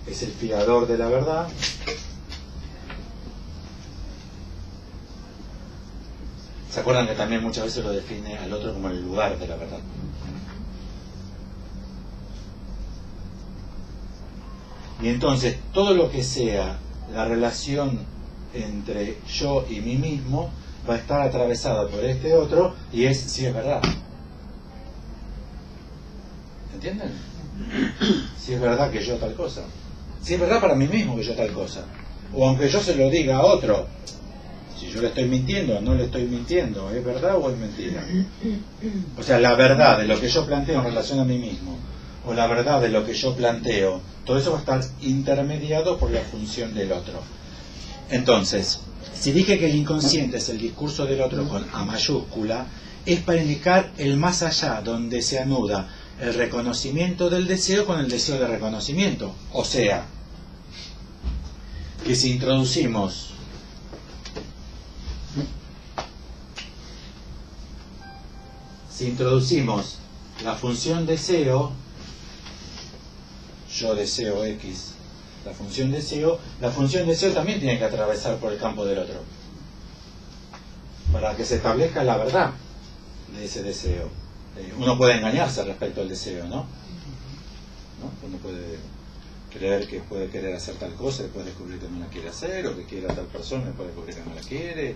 es el fiador de la verdad. ¿Se acuerdan que también muchas veces lo define al otro como el lugar de la verdad? Y entonces, todo lo que sea la relación entre yo y mí mismo va a estar atravesada por este otro, y es si es verdad. ¿Entienden? Si es verdad que yo tal cosa. Si es verdad para mí mismo que yo tal cosa. O aunque yo se lo diga a otro, si yo le estoy mintiendo o no le estoy mintiendo, ¿es verdad o es mentira? O sea, la verdad de lo que yo planteo en relación a mí mismo, o la verdad de lo que yo planteo, todo eso va a estar intermediado por la función del otro. Entonces, si dije que el inconsciente es el discurso del otro con A mayúscula, es para indicar el más allá donde se anuda el reconocimiento del deseo con el deseo de reconocimiento. O sea, que si introducimos la función deseo, yo deseo X, la función deseo también tiene que atravesar por el campo del otro para que se establezca la verdad de ese deseo. Uno puede engañarse respecto al deseo, ¿no? Uno puede creer que puede querer hacer tal cosa, después descubrir que no la quiere hacer, o que quiere a tal persona, después descubrir que no la quiere,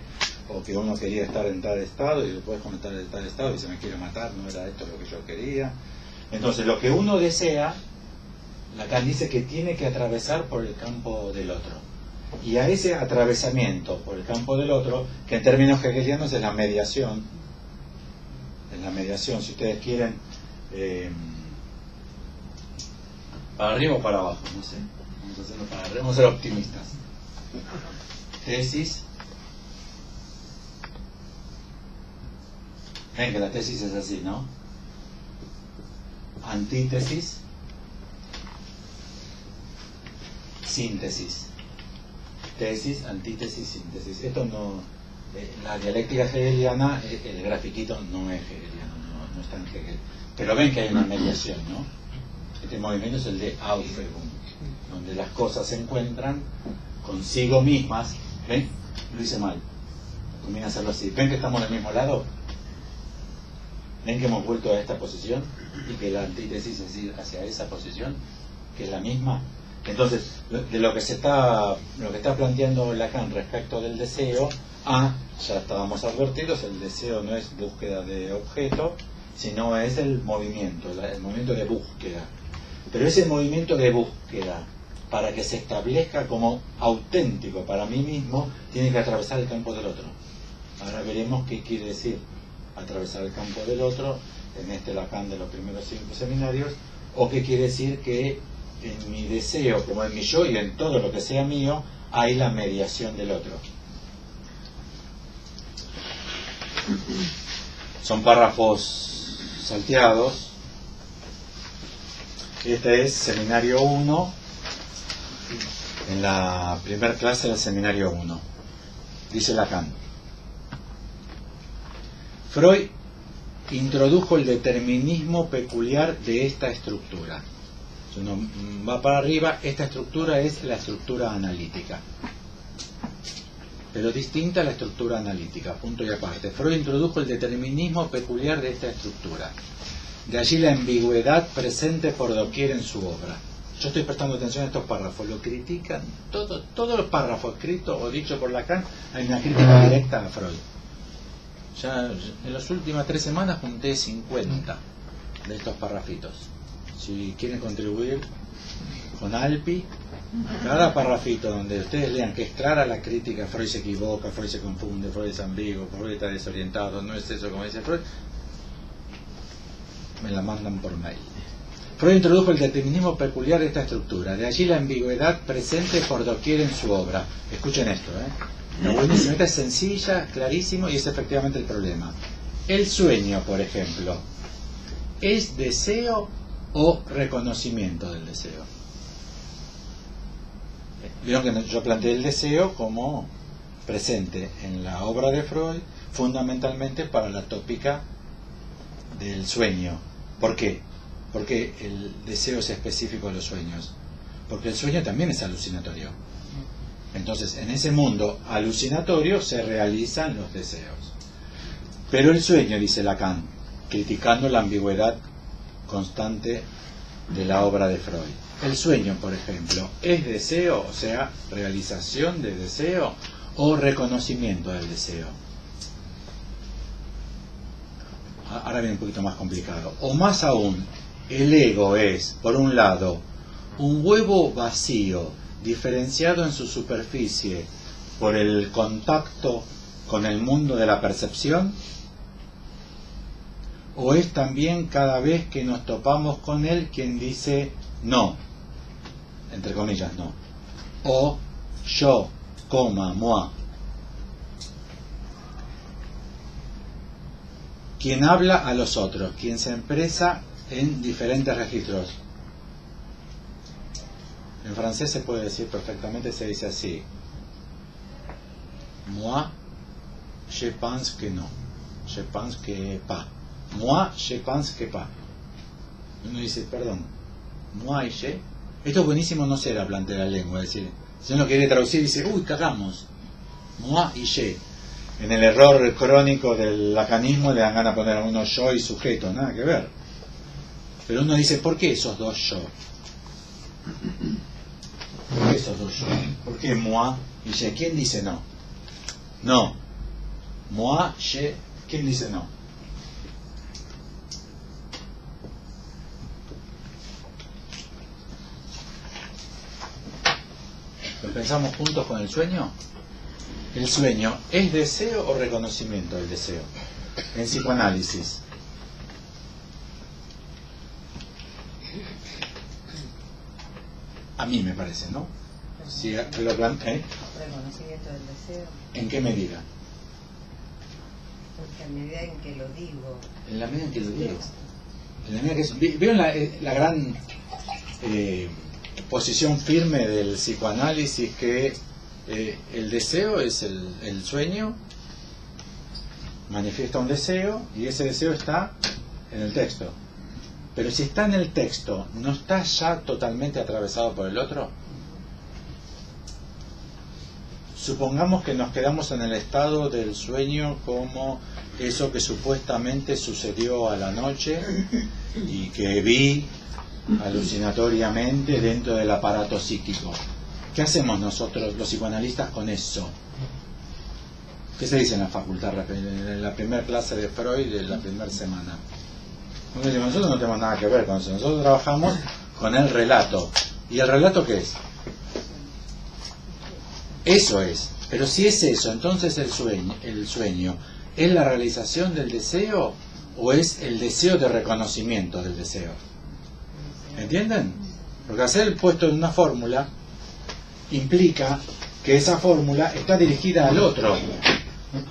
o que uno quería estar en tal estado y después cuando está en tal estado y se me quiere matar, no era esto lo que yo quería. Entonces, lo que uno desea, Lacan dice que tiene que atravesar por el campo del otro. Y a ese atravesamiento por el campo del otro, que en términos hegelianos es la mediación, si ustedes quieren, para arriba o para abajo, no sé, vamos a hacerlo para arriba, vamos a ser optimistas. Tesis, ven que la tesis es así, ¿no? Antítesis, síntesis. Tesis, antítesis, síntesis. Esto no, la dialéctica hegeliana, el grafiquito no es hegeliano, no está en Hegel. Pero ven que hay una mediación, ¿no? Este movimiento es el de Aufhebung, donde las cosas se encuentran consigo mismas. ¿Ven? Lo hice mal. Conviene hacerlo así. ¿Ven que estamos del mismo lado? ¿Ven que hemos vuelto a esta posición? Y que la antítesis es ir hacia esa posición, que es la misma. Entonces, de lo que está planteando Lacan respecto del deseo, ya estábamos advertidos, el deseo no es búsqueda de objeto, sino es el movimiento de búsqueda. Pero ese movimiento de búsqueda, para que se establezca como auténtico para mí mismo, tiene que atravesar el campo del otro. Ahora veremos qué quiere decir atravesar el campo del otro en este Lacan de los primeros 5 seminarios, o qué quiere decir que en mi deseo, como en mi yo y en todo lo que sea mío, hay la mediación del otro. Son párrafos salteados. Este es seminario 1, en la primera clase del seminario 1. Dice Lacan: Freud introdujo el determinismo peculiar de esta estructura. Si uno va para arriba, esta estructura es la estructura analítica. pero distinta a la estructura analítica, punto y aparte. Freud introdujo el determinismo peculiar de esta estructura. De allí la ambigüedad presente por doquier en su obra. Yo estoy prestando atención a estos párrafos, lo critican, todos los párrafos escritos o dichos por Lacan, hay una crítica directa a Freud. Ya en las últimas 3 semanas junté 50 de estos parrafitos. Si quieren contribuir con Alpi, cada parrafito donde ustedes lean que es clara la crítica, Freud se equivoca, Freud se confunde, Freud es ambiguo, Freud está desorientado, no es eso como dice Freud, me la mandan por mail. Freud introdujo el determinismo peculiar de esta estructura, de allí la ambigüedad presente por doquier en su obra. Escuchen esto, esta es sencilla, clarísimo, y es efectivamente el problema. El sueño, por ejemplo, ¿es deseo o reconocimiento del deseo? Vieron que yo planteé el deseo como presente en la obra de Freud, fundamentalmente para la tópica del sueño. ¿Por qué? Porque el deseo es específico de los sueños. Porque el sueño también es alucinatorio. Entonces, en ese mundo alucinatorio se realizan los deseos. Pero el sueño, dice Lacan, criticando la ambigüedad constante de la obra de Freud. El sueño, por ejemplo, ¿es deseo, o sea, realización de deseo, o reconocimiento del deseo? Ahora viene un poquito más complicado. O más aún, el ego es, por un lado, un huevo vacío, diferenciado en su superficie por el contacto con el mundo de la percepción, o es también cada vez que nos topamos con él quien dice no, entre comillas no, o yo, moi, quien habla a los otros, quien se expresa en diferentes registros. En francés se puede decir perfectamente, se dice así: moi, je pense que non, je pense que pas. Moi, je pense que pas. Uno dice, perdón, moi y je. Esto es buenísimo no ser hablante de la lengua, es decir, si uno quiere traducir dice, uy, cagamos. Moi y je. En el error crónico del lacanismo le dan ganas de poner a uno yo y sujeto, nada que ver. Pero uno dice, ¿por qué esos dos yo? ¿Por qué esos dos yo? ¿Por qué moi y je? ¿Quién dice no? No. Moi, je. ¿Quién dice no? ¿Lo pensamos juntos con el sueño? ¿El sueño es deseo o reconocimiento del deseo? En psicoanálisis. A mí me parece, ¿no? Si lo planteé. Reconocimiento del deseo. ¿En qué medida? Porque en medida en que lo digo. En la medida en que lo digo. En la medida que ¿vieron la gran posición firme del psicoanálisis que el deseo es el sueño, manifiesta un deseo y ese deseo está en el texto? Pero si está en el texto, ¿no está ya totalmente atravesado por el otro? Supongamos que nos quedamos en el estado del sueño como eso que supuestamente sucedió a la noche y que vi alucinatoriamente dentro del aparato psíquico. ¿Qué hacemos nosotros, los psicoanalistas, con eso? ¿Qué se dice en la facultad, en la primera clase de Freud de la primera semana? Nosotros no tenemos nada que ver con eso. Nosotros trabajamos con el relato. ¿Y el relato qué es? Eso es. Pero si es eso, entonces el sueño ¿es la realización del deseo o es el deseo de reconocimiento del deseo? ¿Entienden? Porque hacer el puesto en una fórmula implica que esa fórmula está dirigida al otro.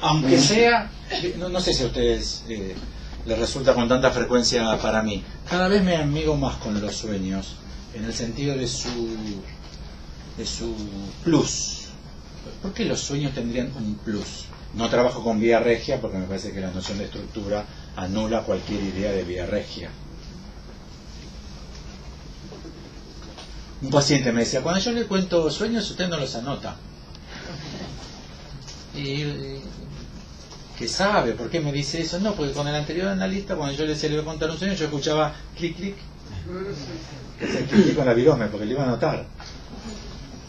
Aunque sea, no sé si a ustedes les resulta con tanta frecuencia para mí. Cada vez me amigo más con los sueños, en el sentido de su plus. ¿Por qué los sueños tendrían un plus? No trabajo con vía regia porque me parece que la noción de estructura anula cualquier idea de vía regia. Un paciente me decía, cuando yo le cuento sueños usted no los anota. ¿Qué sabe? ¿Por qué me dice eso? No, porque con el anterior analista, cuando yo le decía le iba a contar un sueño, yo escuchaba clic, clic. Que se clic con la virome, porque le iba a anotar.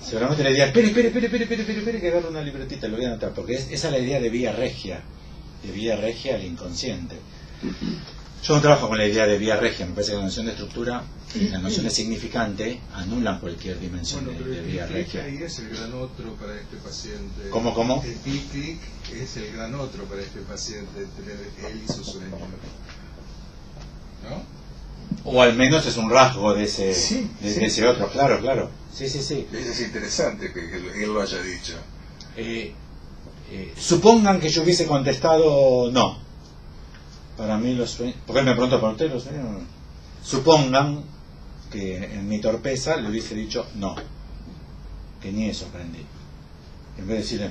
Seguramente le diría, espere, que agarre una libretita, lo voy a anotar, porque esa es la idea de vía regia al inconsciente. Yo no trabajo con la idea de vía regia, me parece que la noción de estructura y la noción de significante anulan cualquier dimensión de vía regia. Ahí es el gran otro para este paciente. ¿Cómo? El clic es el gran otro para este paciente, entre él y su sueño. ¿No? O al menos es un rasgo de ese otro, claro. Sí. Es interesante que él lo haya dicho. Supongan que yo hubiese contestado no. Para mí los sueños... ¿Por qué me pregunto por usted los sueños? Supongan que en mi torpeza le hubiese dicho no. Que ni eso aprendí. En vez de decirle,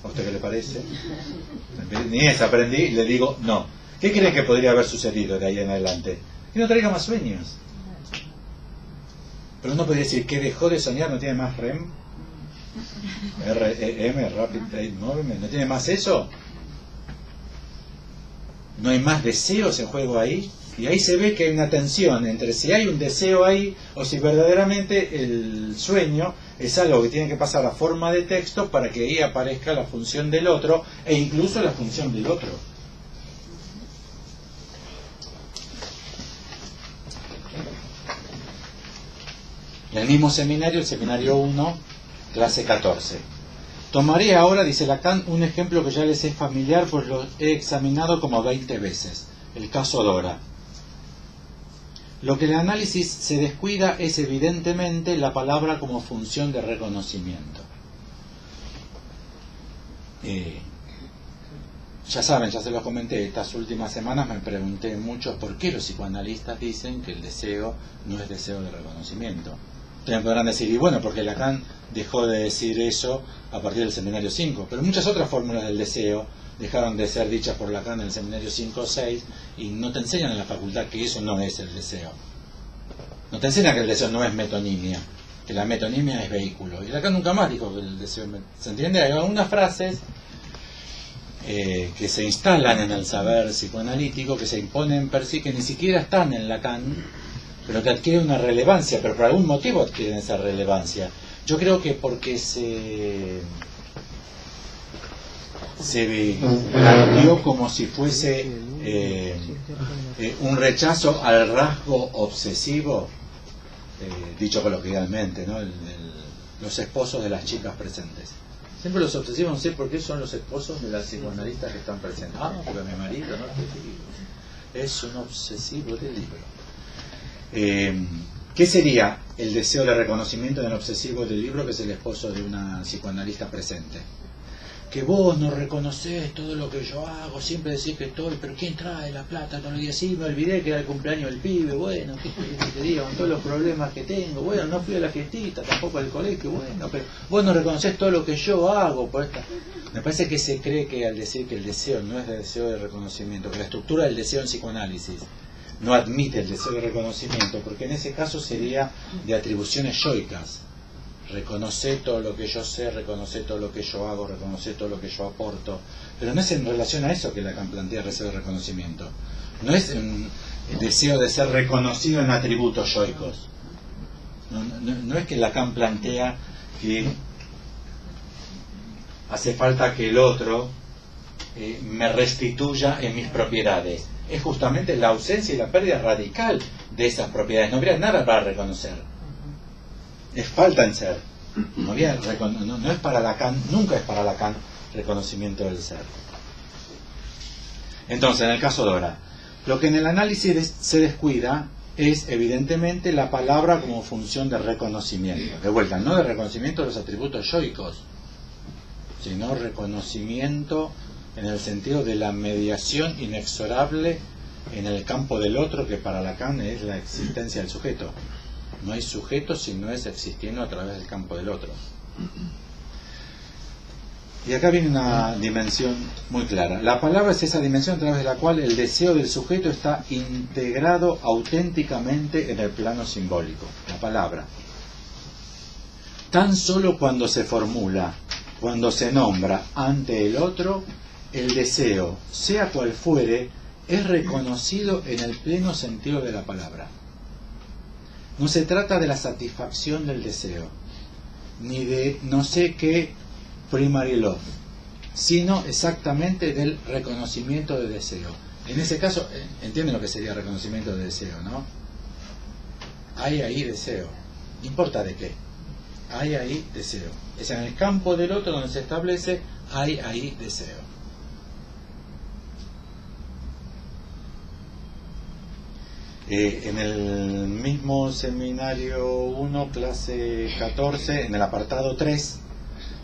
¿a usted qué le parece? Ni eso aprendí, le digo no. ¿Qué creen que podría haber sucedido de ahí en adelante? Que no traiga más sueños. Pero uno podría decir que dejó de soñar, no tiene más REM, REM, Rapid Eye Movement, no tiene más eso. No hay más deseos en juego ahí. Y ahí se ve que hay una tensión entre si hay un deseo ahí o si verdaderamente el sueño es algo que tiene que pasar a forma de texto para que ahí aparezca la función del otro e incluso la función del otro. En el mismo seminario, el seminario 1, clase 14. Tomaré ahora, dice Lacan, un ejemplo que ya les es familiar, pues lo he examinado como 20 veces, el caso Dora. Lo que el análisis se descuida es evidentemente la palabra como función de reconocimiento. Ya saben, ya se los comenté, estas últimas semanas me pregunté mucho por qué los psicoanalistas dicen que el deseo no es deseo de reconocimiento. Ustedes podrán decir, y bueno, porque Lacan dejó de decir eso a partir del seminario 5, pero muchas otras fórmulas del deseo dejaron de ser dichas por Lacan en el seminario 5 o 6 y no te enseñan en la facultad que eso no es el deseo. No te enseñan que el deseo no es metonimia, que la metonimia es vehículo. Y Lacan nunca más dijo que el deseo es metonimia. ¿Se entiende? Hay algunas frases que se instalan en el saber psicoanalítico, que se imponen per sí, que ni siquiera están en Lacan, pero que adquieren una relevancia, pero por algún motivo adquieren esa relevancia. Yo creo que porque se planteó como si fuese un rechazo al rasgo obsesivo, dicho coloquialmente, ¿no? Los esposos de las chicas presentes. Siempre los obsesivos, no sé por qué son los esposos de las psicoanalistas que están presentes. Porque mi marido, ¿no? Es un obsesivo del libro. ¿Qué sería el deseo de reconocimiento del obsesivo del libro, que es el esposo de una psicoanalista presente? Que vos no reconocés todo lo que yo hago, siempre decís que estoy, pero ¿quién trae la plata todos los días? Sí, me olvidé que era el cumpleaños del pibe, bueno, ¿qué te digo? Con todos los problemas que tengo, bueno, no fui a la fiestita, tampoco al colegio, bueno, pero vos no reconocés todo lo que yo hago por esta... Me parece que se cree que al decir que el deseo no es el deseo de reconocimiento, que la estructura del deseo en psicoanálisis no admite el deseo de reconocimiento, porque en ese caso sería de atribuciones yoicas. Reconoce todo lo que yo sé, reconoce todo lo que yo hago, reconoce todo lo que yo aporto. Pero no es en relación a eso que Lacan plantea el deseo de reconocimiento. No es el deseo de ser reconocido en atributos yoicos. No es que Lacan plantea que hace falta que el otro me restituya en mis propiedades. Es justamente la ausencia y la pérdida radical de esas propiedades. No habría nada para reconocer. Es falta en ser. No es para Lacan, nunca es para Lacan reconocimiento del ser. Entonces, en el caso Dora, lo que en el análisis se descuida es evidentemente la palabra como función de reconocimiento. De vuelta, no de reconocimiento de los atributos yoicos, sino reconocimiento en el sentido de la mediación inexorable en el campo del otro, que para Lacan es la existencia del sujeto. No hay sujeto si no es existiendo a través del campo del otro. Y acá viene una dimensión muy clara. La palabra es esa dimensión a través de la cual el deseo del sujeto está integrado auténticamente en el plano simbólico. La palabra. Tan solo cuando se formula cuando se nombra ante el otro, el deseo, sea cual fuere, es reconocido en el pleno sentido de la palabra. No se trata de la satisfacción del deseo, ni de no sé qué primary love, sino exactamente del reconocimiento de deseo. En ese caso, entienden lo que sería reconocimiento de deseo, ¿no? Hay ahí deseo, no importa de qué, hay ahí deseo. Es en el campo del otro donde se establece, hay ahí deseo. En el mismo seminario 1, clase 14, en el apartado 3,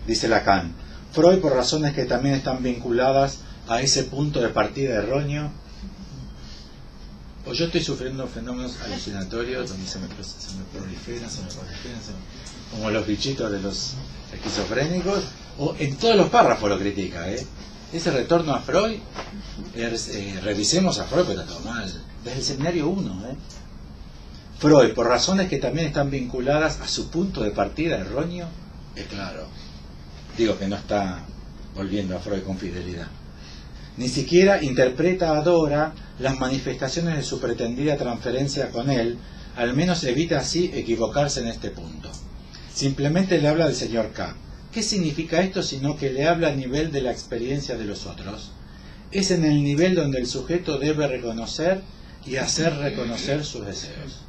dice Lacan, Freud, por razones que también están vinculadas a ese punto de partida erróneo, o yo estoy sufriendo fenómenos alucinatorios donde se me proliferan, como los bichitos de los esquizofrénicos, o en todos los párrafos lo critica, ese retorno a Freud, revisemos a Freud porque está todo mal, desde el seminario 1, Freud, por razones que también están vinculadas a su punto de partida erróneo, es claro, digo que no está volviendo a Freud con fidelidad. Ni siquiera interpreta, adora las manifestaciones de su pretendida transferencia con él, al menos evita así equivocarse en este punto. Simplemente le habla del señor K. ¿Qué significa esto sino que le habla a nivel de la experiencia de los otros? Es en el nivel donde el sujeto debe reconocer y hacer reconocer sus deseos.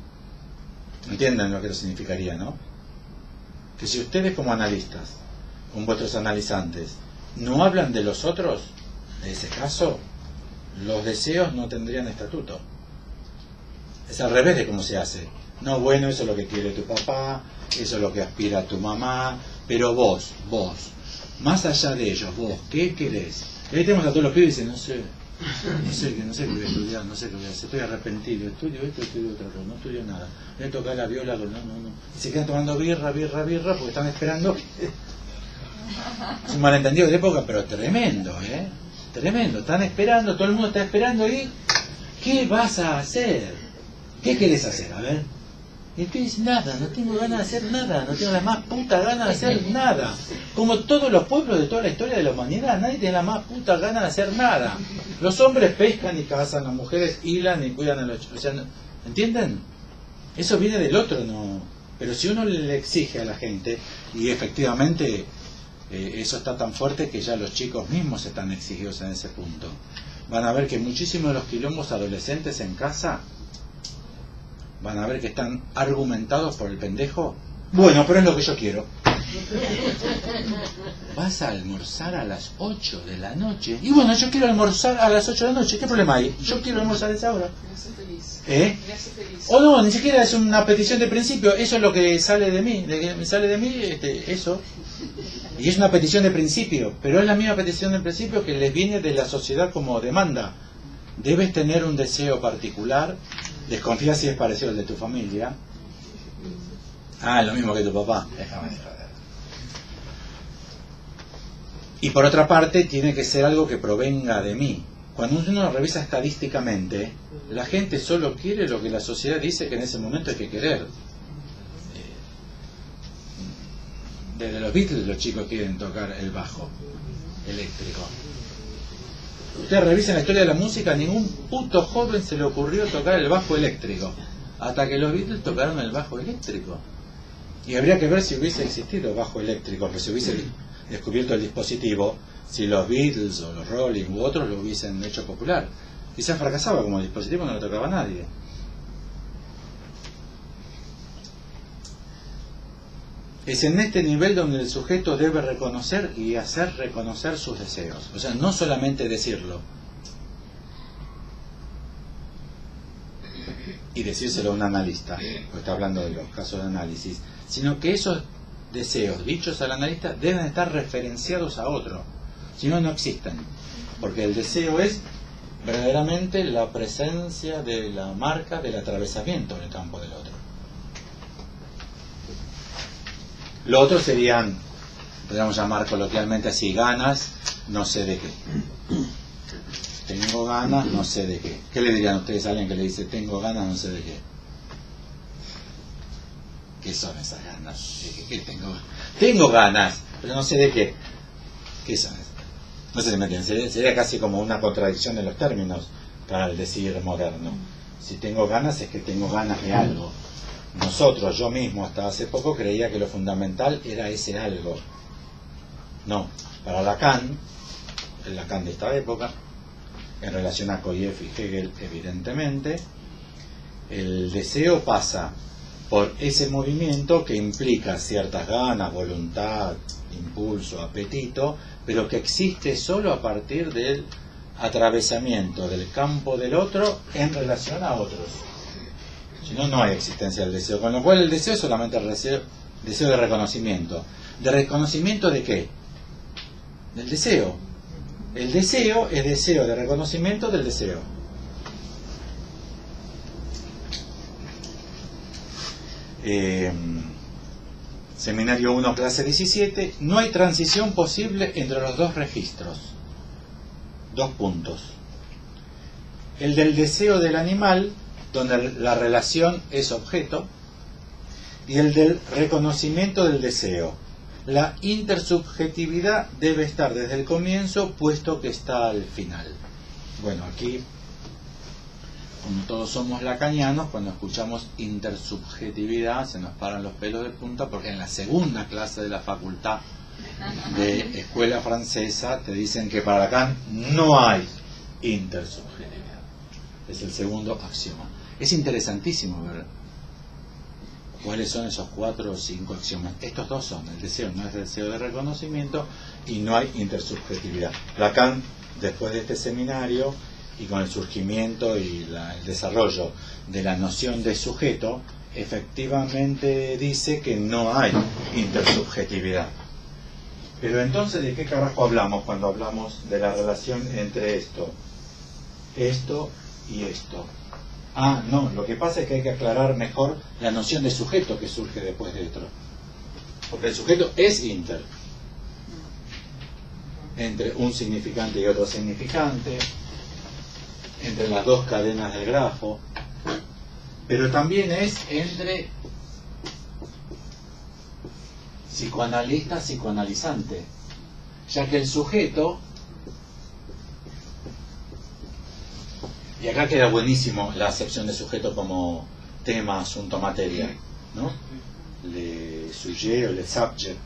¿Entienden lo que eso significaría, no? Que si ustedes como analistas, con vuestros analizantes, no hablan de los otros, en ese caso, los deseos no tendrían estatuto. Es al revés de cómo se hace. No, bueno, eso es lo que quiere tu papá, eso es lo que aspira tu mamá, pero vos, más allá de ellos, vos, ¿qué querés? Y ahí tenemos a todos los pibes y dicen, no sé qué voy a estudiar, no sé qué voy a hacer, estoy arrepentido, estudio esto, estudio otra cosa, no estudio nada, voy a tocar la viola, no. Y se quedan tomando birra, porque están esperando. Es un malentendido de época, pero tremendo, tremendo. Están esperando, todo el mundo está esperando y ¿qué vas a hacer? ¿Qué querés hacer? A ver. Y el pibe dice, nada, no tengo ganas de hacer nada, no tengo la más puta gana de hacer nada. Como todos los pueblos de toda la historia de la humanidad, nadie tiene la más puta gana de hacer nada. Los hombres pescan y cazan, las mujeres hilan y cuidan a los... O sea, ¿entienden? Eso viene del otro, no. Pero si uno le exige a la gente, y efectivamente eso está tan fuerte que ya los chicos mismos están exigidos en ese punto, van a ver que muchísimos de los quilombos adolescentes en casa van a ver que están argumentados por el pendejo. Bueno, pero es lo que yo quiero. Vas a almorzar a las 8 de la noche. Y bueno, yo quiero almorzar a las 8 de la noche. ¿Qué problema hay? Yo quiero almorzar a esa hora. Me hace feliz. Me hace feliz. O no, ni siquiera es una petición de principio. Eso es lo que sale de mí. Eso. Y es una petición de principio. Pero es la misma petición de principio que les viene de la sociedad como demanda. Debes tener un deseo particular. Desconfía si es parecido al de tu familia. Lo mismo que tu papá. Déjame de joder. Y por otra parte, tiene que ser algo que provenga de mí. Cuando uno revisa estadísticamente, la gente solo quiere lo que la sociedad dice que en ese momento hay que querer. Desde los Beatles los chicos quieren tocar el bajo eléctrico. Ustedes revisen la historia de la música, a ningún puto joven se le ocurrió tocar el bajo eléctrico, hasta que los Beatles tocaron el bajo eléctrico. Y habría que ver si hubiese existido el bajo eléctrico, que se hubiese descubierto el dispositivo, si los Beatles o los Rolling u otros lo hubiesen hecho popular. Quizás fracasaba como dispositivo, no lo tocaba nadie. Es en este nivel donde el sujeto debe reconocer y hacer reconocer sus deseos. O sea, no solamente decirlo y decírselo a un analista, porque está hablando de los casos de análisis, sino que esos deseos dichos al analista deben estar referenciados a otro, si no, no existen. Porque el deseo es verdaderamente la presencia de la marca del atravesamiento en el campo del otro. Lo otro serían, podríamos llamar coloquialmente así, ganas, no sé de qué. Tengo ganas, no sé de qué. ¿Qué le dirían ustedes a alguien que le dice tengo ganas, no sé de qué? ¿Qué son esas ganas? ¿De qué tengo? Tengo ganas, pero no sé de qué. ¿Qué es? No sé si me entienden, sería casi como una contradicción en los términos para el decir moderno. Si tengo ganas es que tengo ganas de algo. Nosotros, yo mismo hasta hace poco creía que lo fundamental era ese algo. No, para Lacan, el Lacan de esta época, en relación a Koyev y Hegel evidentemente, el deseo pasa por ese movimiento que implica ciertas ganas, voluntad, impulso, apetito, pero que existe solo a partir del atravesamiento del campo del otro en relación a otros. Si no, no hay existencia del deseo. Con lo cual el deseo es solamente el deseo de reconocimiento. ¿De reconocimiento de qué? Del deseo. El deseo es deseo de reconocimiento del deseo. Seminario 1, clase 17. No hay transición posible entre los dos registros. 2 puntos. El del deseo del animal, donde la relación es objeto, y el del reconocimiento del deseo. La intersubjetividad debe estar desde el comienzo, puesto que está al final. Bueno, aquí, como todos somos lacanianos, cuando escuchamos intersubjetividad se nos paran los pelos de punta, porque en la segunda clase de la facultad de escuela francesa te dicen que para Lacan no hay intersubjetividad. Es el segundo axioma. Es interesantísimo ver cuáles son esos 4 o 5 axiomas. Estos dos son: el deseo no es deseo de reconocimiento y no hay intersubjetividad. Lacan, después de este seminario y con el surgimiento y el desarrollo de la noción de sujeto, efectivamente dice que no hay intersubjetividad. Pero entonces, ¿de qué carajo hablamos cuando hablamos de la relación entre esto y esto? Ah, no, lo que pasa es que hay que aclarar mejor la noción de sujeto que surge después de otro. Porque el sujeto es inter. Entre un significante y otro significante, entre las dos cadenas del grafo, pero también es entre psicoanalista, psicoanalizante, ya que el sujeto, y acá queda buenísimo la acepción de sujeto como tema, asunto, materia, ¿no? Le sujet o le subject,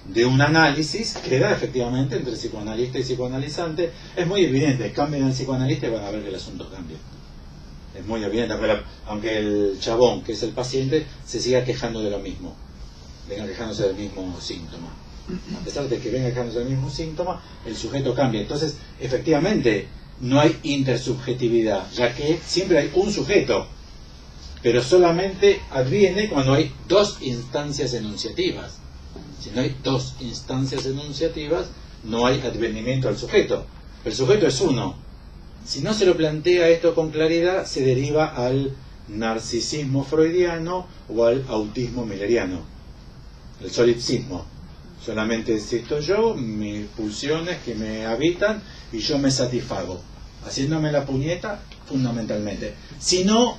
de un análisis que da efectivamente entre psicoanalista y psicoanalizante. Es muy evidente, cambian al psicoanalista y van a ver que el asunto cambia. Es muy evidente, aunque el chabón, que es el paciente, se siga quejando de lo mismo, venga quejándose del mismo síntoma. A pesar de que venga quejándose del mismo síntoma, el sujeto cambia. Entonces, efectivamente, no hay intersubjetividad, ya que siempre hay un sujeto, pero solamente adviene cuando hay 2 instancias enunciativas. Si no hay 2 instancias enunciativas, no hay advenimiento al sujeto. El sujeto es uno. Si no se lo plantea esto con claridad, se deriva al narcisismo freudiano o al autismo milleriano, el solipsismo. Solamente existo yo, mis pulsiones que me habitan y yo me satisfago, haciéndome la puñeta fundamentalmente. Si no,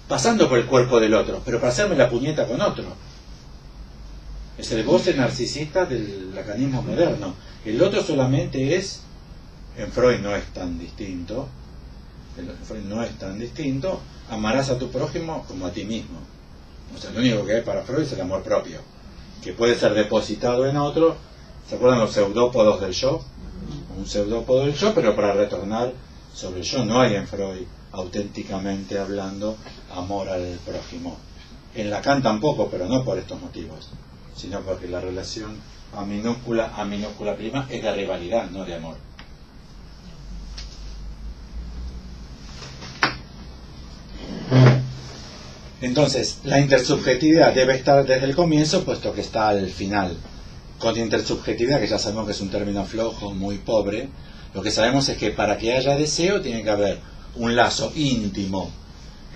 pasando por el cuerpo del otro, pero para hacerme la puñeta con otro. Es el goce narcisista del lacanismo moderno. El otro solamente es, en Freud no es tan distinto, amarás a tu prójimo como a ti mismo. O sea, lo único que hay para Freud es el amor propio, que puede ser depositado en otro. ¿Se acuerdan los pseudópodos del yo? Un pseudópodo del yo, pero para retornar sobre el yo no hay en Freud, auténticamente hablando, amor al prójimo. En Lacan tampoco, pero no por estos motivos, sino porque la relación a minúscula prima es de rivalidad, no de amor. Entonces, la intersubjetividad debe estar desde el comienzo, puesto que está al final. Con intersubjetividad, que ya sabemos que es un término flojo, muy pobre, lo que sabemos es que para que haya deseo tiene que haber un lazo íntimo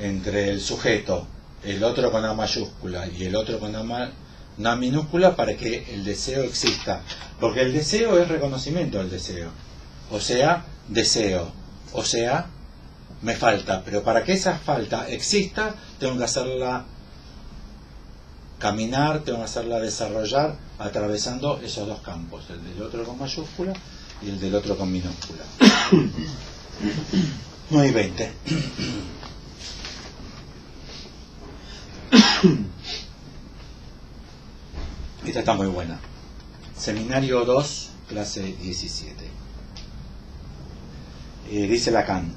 entre el sujeto, el otro con A mayúscula y el otro con A minúscula, para que el deseo exista. Porque el deseo es reconocimiento del deseo. O sea, deseo. O sea, me falta. Pero para que esa falta exista, tengo que hacerla caminar, tengo que hacerla desarrollar atravesando esos dos campos, el del otro con mayúscula y el del otro con minúscula. 9:20. Esta está muy buena. Seminario 2, clase 17. Dice Lacan: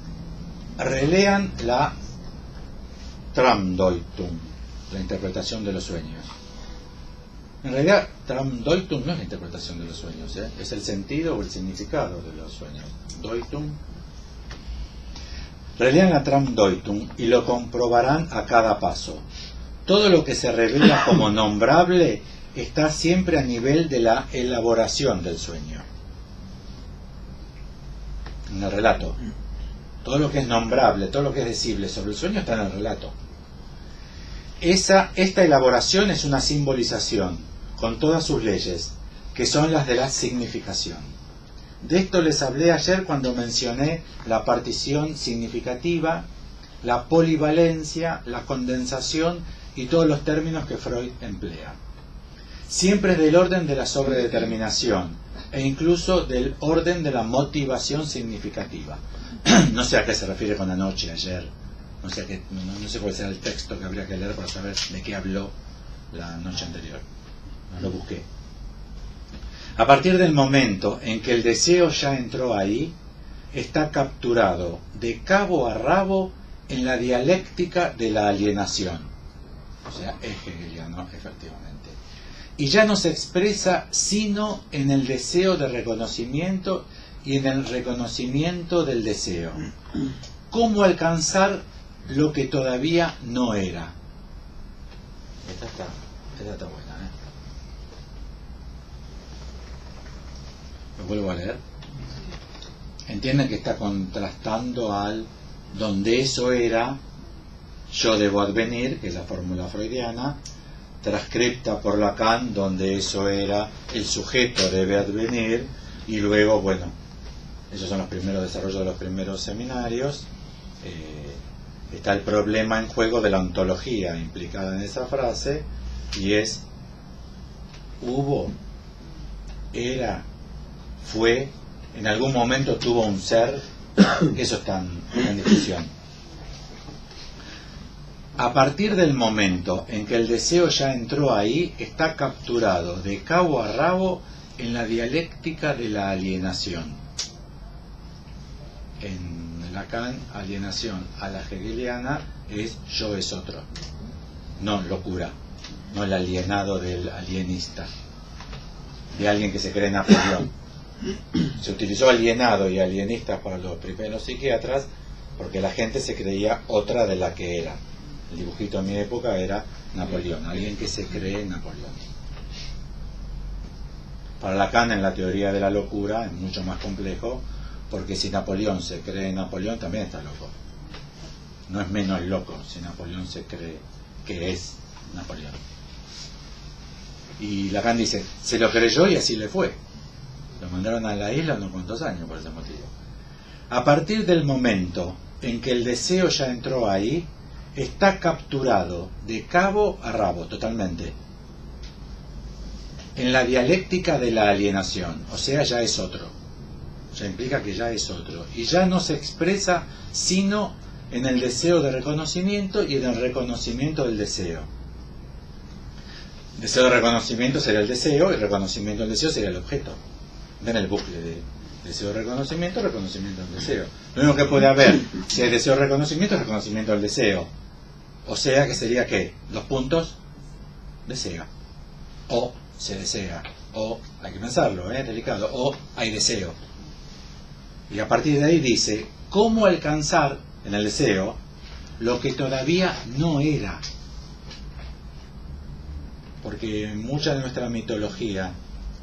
relean la Traumdeutung, la interpretación de los sueños. En realidad, Traumdeutung no es la interpretación de los sueños, es el sentido o el significado de los sueños. Deutung. Relean la Traumdeutung y lo comprobarán a cada paso. Todo lo que se revela como nombrable está siempre a nivel de la elaboración del sueño. En el relato. Todo lo que es nombrable, todo lo que es decible sobre el sueño está en el relato. Esta elaboración es una simbolización, con todas sus leyes, que son las de la significación. De esto les hablé ayer cuando mencioné la partición significativa, la polivalencia, la condensación y todos los términos que Freud emplea. Siempre es del orden de la sobredeterminación e incluso del orden de la motivación significativa. No sé a qué se refiere con anoche, ayer, no sé cuál será el texto que habría que leer para saber de qué habló la noche anterior. No lo busqué. A partir del momento en que el deseo ya entró ahí, está capturado de cabo a rabo en la dialéctica de la alienación. O sea, es hegeliano, efectivamente. Y ya no se expresa sino en el deseo de reconocimiento y en el reconocimiento del deseo. ¿Cómo alcanzar lo que todavía no era? Esta está buena, ¿eh? Lo vuelvo a leer. Entienden que está contrastando al donde eso era, yo debo advenir, que es la fórmula freudiana, transcripta por Lacan, donde eso era, el sujeto debe advenir, y luego, bueno, esos son los primeros desarrollos de los primeros seminarios. Está el problema en juego de la ontología implicada en esa frase, y es hubo, era, fue, en algún momento tuvo un ser. Eso está en discusión. A partir del momento en que el deseo ya entró ahí, está capturado de cabo a rabo en la dialéctica de la alienación. En Lacan, alienación a la hegeliana es yo es otro, no locura, no el alienado del alienista, de alguien que se cree Napoleón. Se utilizó alienado y alienista para los primeros psiquiatras porque la gente se creía otra de la que era. El dibujito en mi época era Napoleón, alguien que se cree Napoleón. Para Lacan, en la teoría de la locura, es mucho más complejo, porque si Napoleón se cree Napoleón, también está loco. No es menos loco si Napoleón se cree que es Napoleón. Y Lacan dice, se lo creyó y así le fue. Lo mandaron a la isla unos cuantos años por ese motivo. A partir del momento en que el deseo ya entró ahí, está capturado de cabo a rabo, totalmente, en la dialéctica de la alienación. O sea, ya es otro. Ya implica que ya es otro. Y ya no se expresa sino en el deseo de reconocimiento y en el reconocimiento del deseo. Deseo de reconocimiento sería el deseo, y reconocimiento del deseo sería el objeto. Ven el bucle de deseo de reconocimiento, reconocimiento del deseo. Lo único que puede haber, si hay deseo de reconocimiento, es reconocimiento del deseo. O sea, que sería ¿qué? Los puntos, desea. O se desea. O, hay que pensarlo, es delicado. O hay deseo. Y a partir de ahí dice, ¿cómo alcanzar en el deseo lo que todavía no era? Porque mucha de nuestra mitología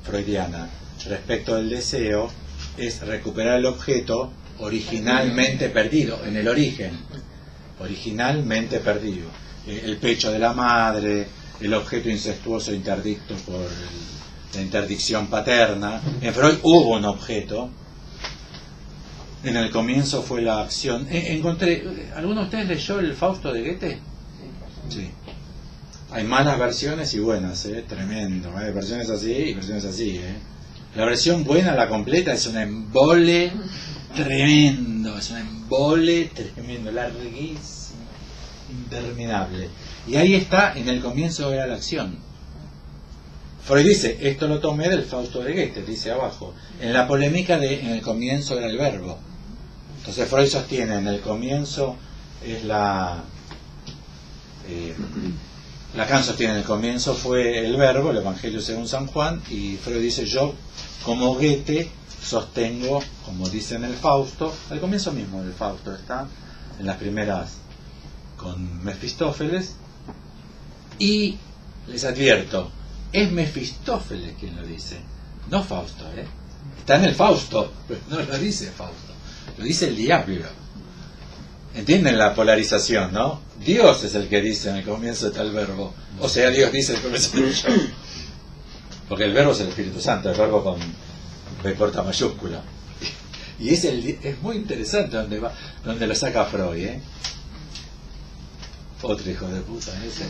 freudiana respecto del deseo es recuperar el objeto originalmente perdido, en el origen, originalmente perdido. El pecho de la madre, el objeto incestuoso interdicto por la interdicción paterna. En Freud hubo un objeto. En el comienzo fue la acción. Encontré, ¿alguno de ustedes leyó el Fausto de Goethe? Sí. Hay malas versiones y buenas, tremendo. Hay versiones así y versiones así. La versión buena, la completa, es un embole tremendo. Es un embole tremendo, larguísimo, interminable. Y ahí está, en el comienzo era la acción. Freud dice, esto lo tomé del Fausto de Goethe, dice abajo. En la polémica en el comienzo era el verbo. Entonces Freud sostiene, en el comienzo es Lacan sostiene, en el comienzo fue el verbo, el Evangelio según San Juan, y Freud dice, yo, como Goethe, sostengo, como dice en el Fausto, al comienzo mismo del Fausto está, en las primeras con Mefistófeles, y les advierto, es Mefistófeles quien lo dice, no Fausto, está en el Fausto, pero no lo dice Fausto, lo dice el diablo. ¿Entienden la polarización, no? Dios es el que dice en el comienzo está el verbo, o sea, Dios dice en el comienzo está el verbo, porque el verbo es el Espíritu Santo, el verbo con B corta mayúscula, y es muy interesante donde lo saca Freud, otro hijo de puta ese.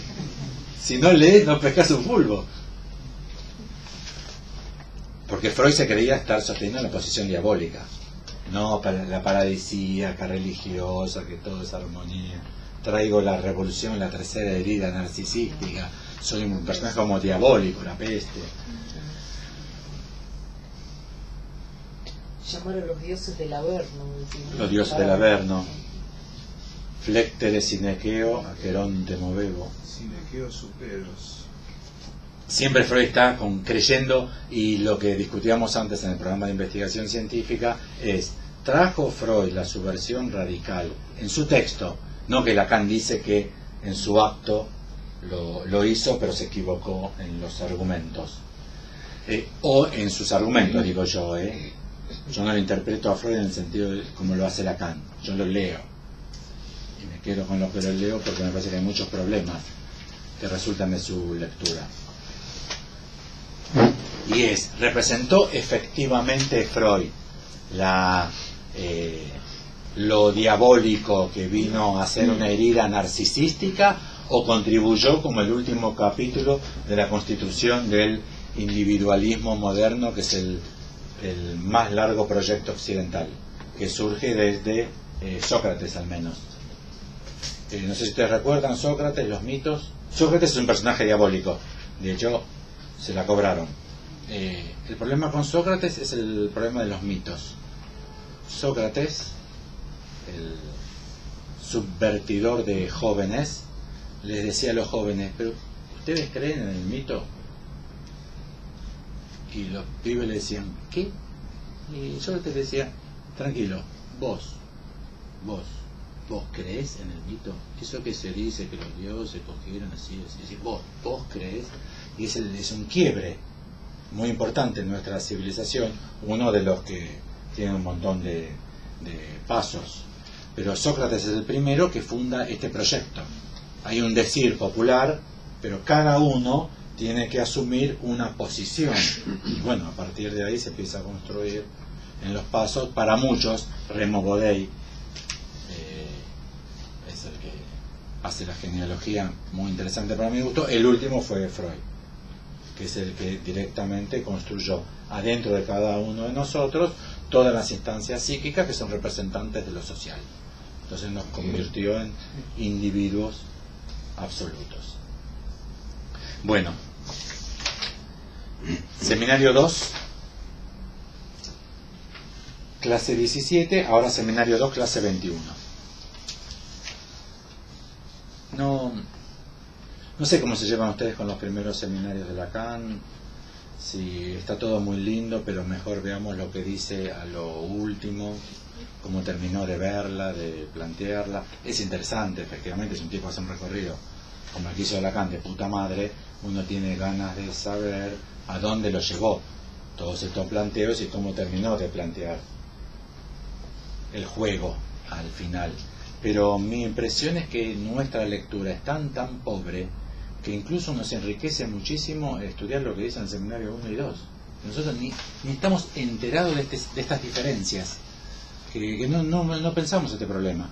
Si no lees, no pescas un pulpo. Porque Freud se creía estar sosteniendo la posición diabólica. No, la paradisíaca religiosa, que todo es armonía. Traigo la revolución, la tercera herida narcisística. Soy un personaje como diabólico, la peste. Llamaron los dioses del Averno. Los dioses del Averno. Flectere Sinequeo, Aqueronte Movebo. Sinequeo superos. Siempre Freud está creyendo, y lo que discutíamos antes en el programa de investigación científica es, trajo Freud la subversión radical en su texto, no que Lacan dice que en su acto lo hizo, pero se equivocó en los argumentos. O en sus argumentos, digo yo. Yo no lo interpreto a Freud en el sentido de como lo hace Lacan, yo lo leo. Y me quedo con lo que lo leo porque me parece que hay muchos problemas que resultan de su lectura. Y representó efectivamente Freud lo diabólico que vino a ser una herida narcisística, o contribuyó como el último capítulo de la constitución del individualismo moderno, que es el más largo proyecto occidental, que surge desde Sócrates al menos. No sé si ustedes recuerdan Sócrates, los mitos. Sócrates es un personaje diabólico, de hecho se la cobraron. El problema con Sócrates es el problema de los mitos. Sócrates, el subvertidor de jóvenes, les decía a los jóvenes, pero ¿ustedes creen en el mito? Y los pibes le decían, ¿qué? Y Sócrates decía, tranquilo, vos crees en el mito. Eso que se dice que los dioses cogieron así, vos crees. Y es un quiebre muy importante en nuestra civilización, uno de los que tiene un montón de pasos. Pero Sócrates es el primero que funda este proyecto. Hay un decir popular, pero cada uno tiene que asumir una posición. Y bueno, a partir de ahí se empieza a construir en los pasos. Para muchos, Remo Bodei es el que hace la genealogía muy interesante para mi gusto. El último fue Freud, que es el que directamente construyó adentro de cada uno de nosotros todas las instancias psíquicas que son representantes de lo social. Entonces nos convirtió en individuos absolutos. Bueno, seminario 2, clase 17, ahora seminario 2, clase 21. No sé cómo se llevan ustedes con los primeros seminarios de Lacan, si está todo muy lindo, pero mejor veamos lo que dice a lo último, cómo terminó de verla, de plantearla. Es interesante, efectivamente, es un tipo que hace un recorrido, como el que hizo Lacan, de puta madre. Uno tiene ganas de saber a dónde lo llevó todos estos planteos y cómo terminó de plantear el juego al final. Pero mi impresión es que nuestra lectura es tan pobre que incluso nos enriquece muchísimo estudiar lo que dice en el seminario 1 y 2. Nosotros ni estamos enterados de estas diferencias, que no pensamos este problema.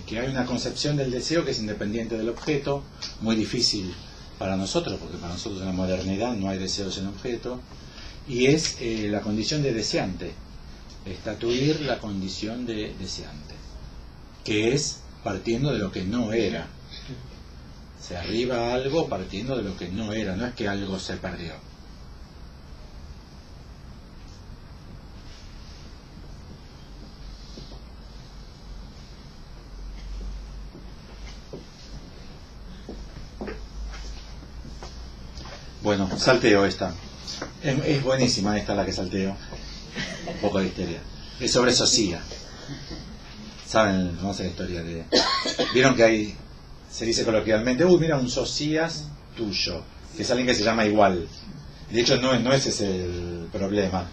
que hay una concepción del deseo que es independiente del objeto, muy difícil para nosotros, porque para nosotros en la modernidad no hay deseos en objeto, y es la condición de deseante, estatuir la condición de deseante, que es partiendo de lo que no era. Se arriba a algo partiendo de lo que no era, no es que algo se perdió. Bueno, salteo esta. Es buenísima esta la que salteo. Un poco de histeria. Es sobre Socia. ¿Saben? ¿Conocen la historia de...? Vieron que hay... Se dice coloquialmente, mira un Socias tuyo. Que es alguien que se llama igual. De hecho, no ese es el problema.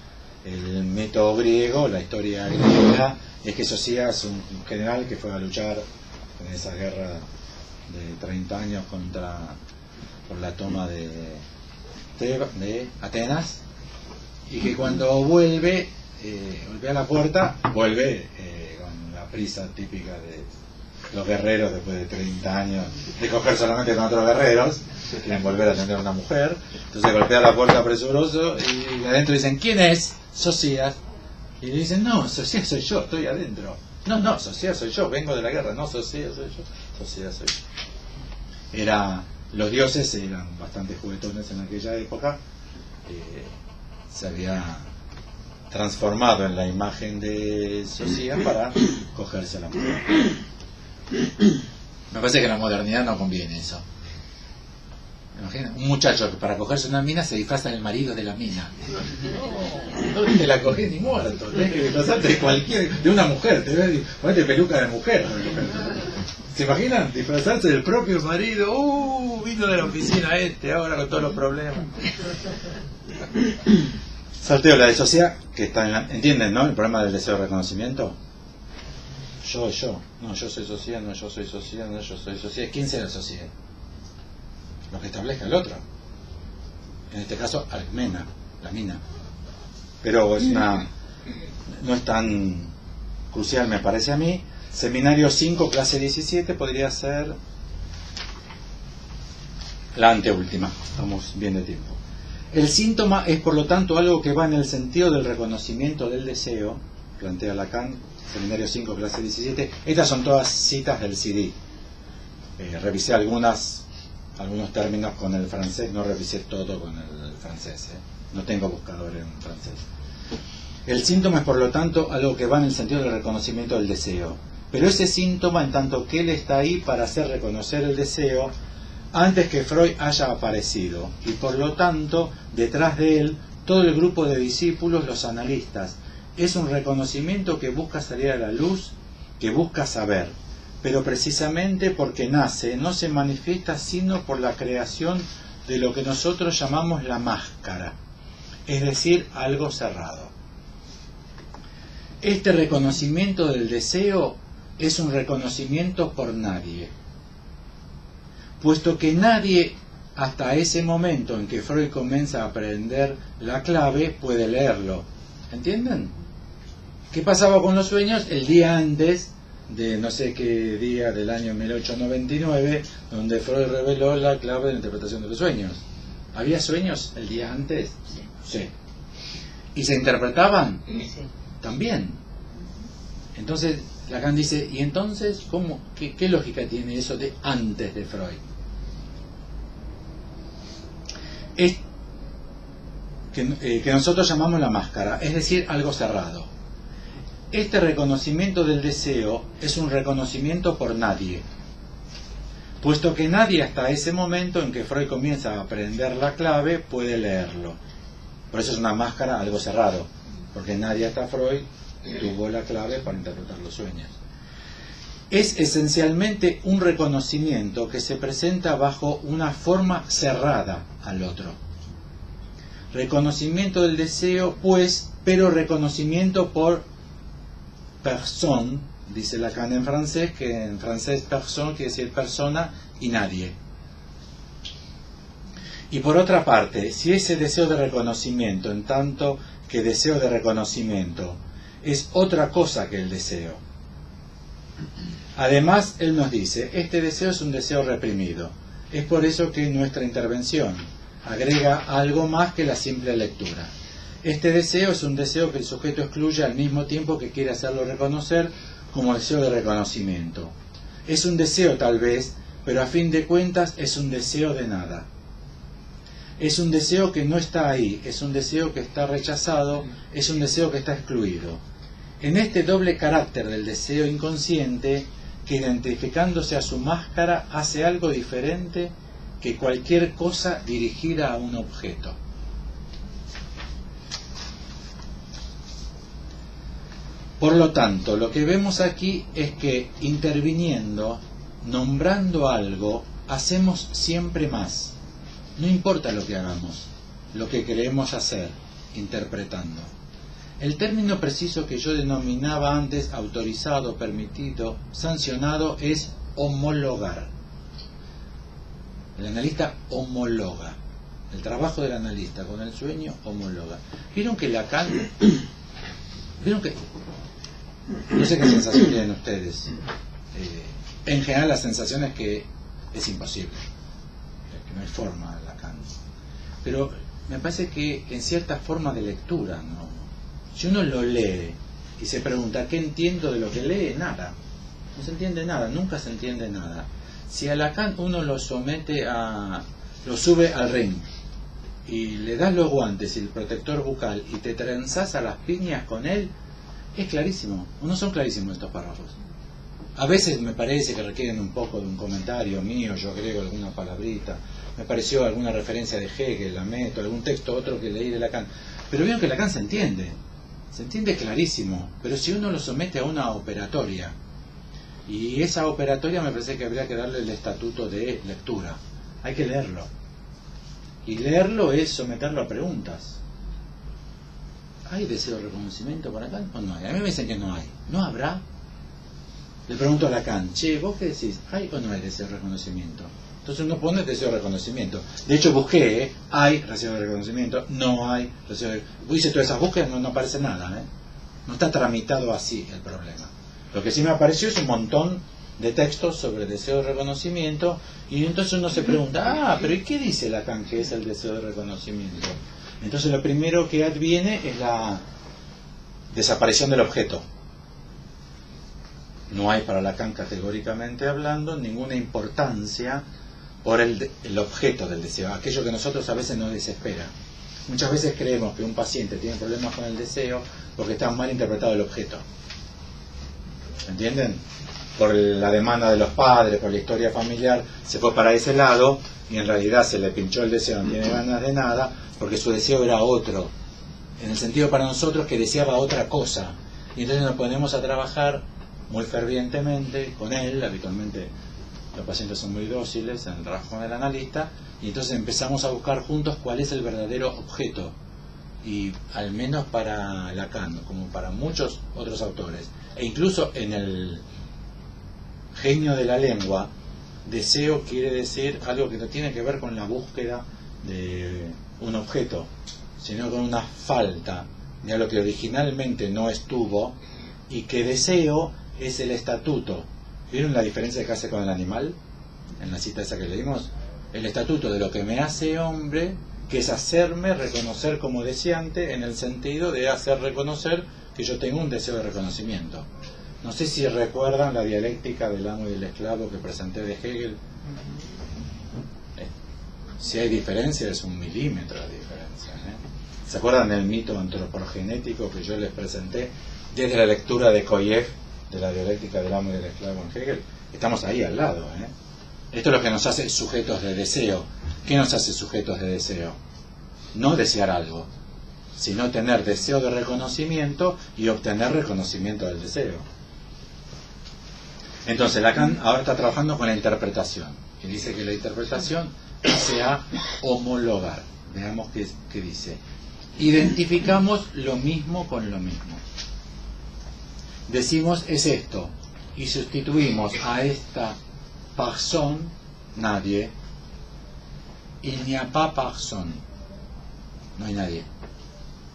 El mito griego, la historia griega, es que Socias es un general que fue a luchar en esa guerra de 30 años por la toma de Atenas, y que cuando vuelve a la puerta, vuelve con la prisa típica de los guerreros después de 30 años de coger solamente con otros guerreros, quieren volver a tener una mujer, entonces golpea la puerta presuroso y adentro dicen, ¿quién es? Socias. Y le dicen, no, Socias soy yo, estoy adentro. No, Socias soy yo, vengo de la guerra. No, Socias soy yo, Socias soy yo. Los dioses eran bastante juguetones en aquella época, se había transformado en la imagen de Socias para cogerse a la mujer. Me parece que en la modernidad no conviene eso. Imagina, un muchacho que para cogerse una mina se disfraza del marido de la mina. No te la cogés ni muerto, tenés que disfrazarte de una mujer, ponete peluca de mujer. ¿Se imaginan? Disfrazarse del propio marido. Vino de la oficina ahora con todos los problemas. Salteo la de Socia, que está ¿entienden, no? El problema del deseo de reconocimiento. Yo. No, yo soy Socia, no, yo soy Socia, no, yo soy Socia. ¿Quién será Socia? Lo que establezca el otro. En este caso, Alcmena, la mina. Pero no es tan crucial, me parece a mí. Seminario 5, clase 17, podría ser la anteúltima. Estamos bien de tiempo. El síntoma es, por lo tanto, algo que va en el sentido del reconocimiento del deseo, plantea Lacan, Seminario 5, clase 17. Estas son todas citas del CD. Revisé algunos términos con el francés, no revisé todo con el francés. No tengo buscador en francés. El síntoma es, por lo tanto, algo que va en el sentido del reconocimiento del deseo. Pero ese síntoma, en tanto que él está ahí para hacer reconocer el deseo, antes que Freud haya aparecido, y por lo tanto, detrás de él, todo el grupo de discípulos, los analistas, es un reconocimiento que busca salir a la luz, que busca saber, pero precisamente porque nace, no se manifiesta sino por la creación de lo que nosotros llamamos la máscara, es decir, algo cerrado. Este reconocimiento del deseo es un reconocimiento por nadie, puesto que nadie hasta ese momento en que Freud comienza a aprender la clave puede leerlo. ¿Entienden? ¿Qué pasaba con los sueños el día antes de no sé qué día del año 1899, donde Freud reveló la clave de la interpretación de los sueños? ¿Había sueños el día antes? Sí. ¿Y se interpretaban? Sí. También. Entonces Lacan dice, ¿y entonces qué lógica tiene eso de antes de Freud? Es que nosotros llamamos la máscara, es decir, algo cerrado. Este reconocimiento del deseo es un reconocimiento por nadie, puesto que nadie hasta ese momento en que Freud comienza a aprender la clave puede leerlo. Por eso es una máscara, algo cerrado, porque nadie hasta Freud tuvo la clave para interpretar los sueños. Es esencialmente un reconocimiento que se presenta bajo una forma cerrada al otro. Reconocimiento del deseo, pues, pero reconocimiento por personne, dice Lacan en francés, que en francés personne quiere decir persona y nadie. Y por otra parte, si ese deseo de reconocimiento, en tanto que deseo de reconocimiento, es otra cosa que el deseo, Además, él nos dice, este deseo es un deseo reprimido. Es por eso que nuestra intervención agrega algo más que la simple lectura. Este deseo es un deseo que el sujeto excluye al mismo tiempo que quiere hacerlo reconocer como deseo de reconocimiento. Es un deseo tal vez, pero a fin de cuentas es un deseo de nada. Es un deseo que no está ahí, es un deseo que está rechazado, es un deseo que está excluido. En este doble carácter del deseo inconsciente, que identificándose a su máscara hace algo diferente que cualquier cosa dirigida a un objeto. Por lo tanto, lo que vemos aquí es que interviniendo, nombrando algo, hacemos siempre más. No importa lo que hagamos, lo que queremos hacer, interpretando. El término preciso que yo denominaba antes autorizado, permitido, sancionado es homologar. El analista homologa. El trabajo del analista con el sueño homologa. ¿Vieron que Lacan... ¿Vieron que... No sé qué sensación tienen ustedes. En general la sensación es que es imposible. Que no hay forma de Lacan. Pero me parece que en cierta forma de lectura, ¿no? Si uno lo lee y se pregunta ¿qué entiendo de lo que lee? Nada. No se entiende nada, nunca se entiende nada. Si a Lacan uno lo somete a... lo sube al ring y le das los guantes y el protector bucal y te trenzas a las piñas con él, es clarísimo. No son clarísimos estos párrafos. A veces me parece que requieren un poco de un comentario mío, yo agrego alguna palabrita, me pareció alguna referencia de Hegel, la meto, algún texto otro que leí de Lacan. Pero vieron que Lacan se entiende clarísimo, pero si uno lo somete a una operatoria, y esa operatoria me parece que habría que darle el estatuto de lectura, hay que leerlo, y leerlo es someterlo a preguntas. ¿Hay deseo de reconocimiento para Lacan o no hay? A mí me dicen que no hay. ¿No habrá? Le pregunto a Lacan, che, ¿vos qué decís? ¿Hay o no hay deseo de reconocimiento? Entonces uno pone deseo de reconocimiento. De hecho busqué, hay deseo de reconocimiento, no hay deseo de... Hice todas esas búsquedas, no aparece nada, No está tramitado así el problema. Lo que sí me apareció es un montón de textos sobre deseo de reconocimiento, y entonces uno se pregunta, pero ¿y qué dice Lacan que es el deseo de reconocimiento? Entonces lo primero que adviene es la desaparición del objeto. No hay para Lacan, categóricamente hablando, ninguna importancia por el objeto del deseo, aquello que nosotros a veces nos desespera. Muchas veces creemos que un paciente tiene problemas con el deseo porque está mal interpretado el objeto. ¿Entienden? Por la demanda de los padres, por la historia familiar, se fue para ese lado y en realidad se le pinchó el deseo, no tiene ganas de nada, porque su deseo era otro. En el sentido para nosotros que deseaba otra cosa. Y entonces nos ponemos a trabajar muy fervientemente con él, habitualmente los pacientes son muy dóciles en el trabajo con el analista, y entonces empezamos a buscar juntos cuál es el verdadero objeto. Y al menos para Lacan, como para muchos otros autores, e incluso en el genio de la lengua, deseo quiere decir algo que no tiene que ver con la búsqueda de un objeto, sino con una falta de algo que originalmente no estuvo, y que deseo es el estatuto. ¿Vieron la diferencia que hace con el animal? En la cita esa que leímos, el estatuto de lo que me hace hombre, que es hacerme reconocer como deseante, en el sentido de hacer reconocer que yo tengo un deseo de reconocimiento. No sé si recuerdan la dialéctica del amo y del esclavo que presenté de Hegel. Si hay diferencia, es 1 milímetro de diferencia. ¿Se acuerdan del mito antropogenético que yo les presenté desde la lectura de Koyev de la dialéctica del amo y del esclavo en Hegel? Estamos ahí al lado. Esto es lo que nos hace sujetos de deseo. ¿Qué nos hace sujetos de deseo? No desear algo, sino tener deseo de reconocimiento y obtener reconocimiento del deseo. Entonces Lacan ahora está trabajando con la interpretación, y dice que la interpretación hace a homologar. Veamos qué dice. Identificamos lo mismo con lo mismo. Decimos es esto, y sustituimos a esta personne, nadie, il n'y a pas personne, no hay nadie.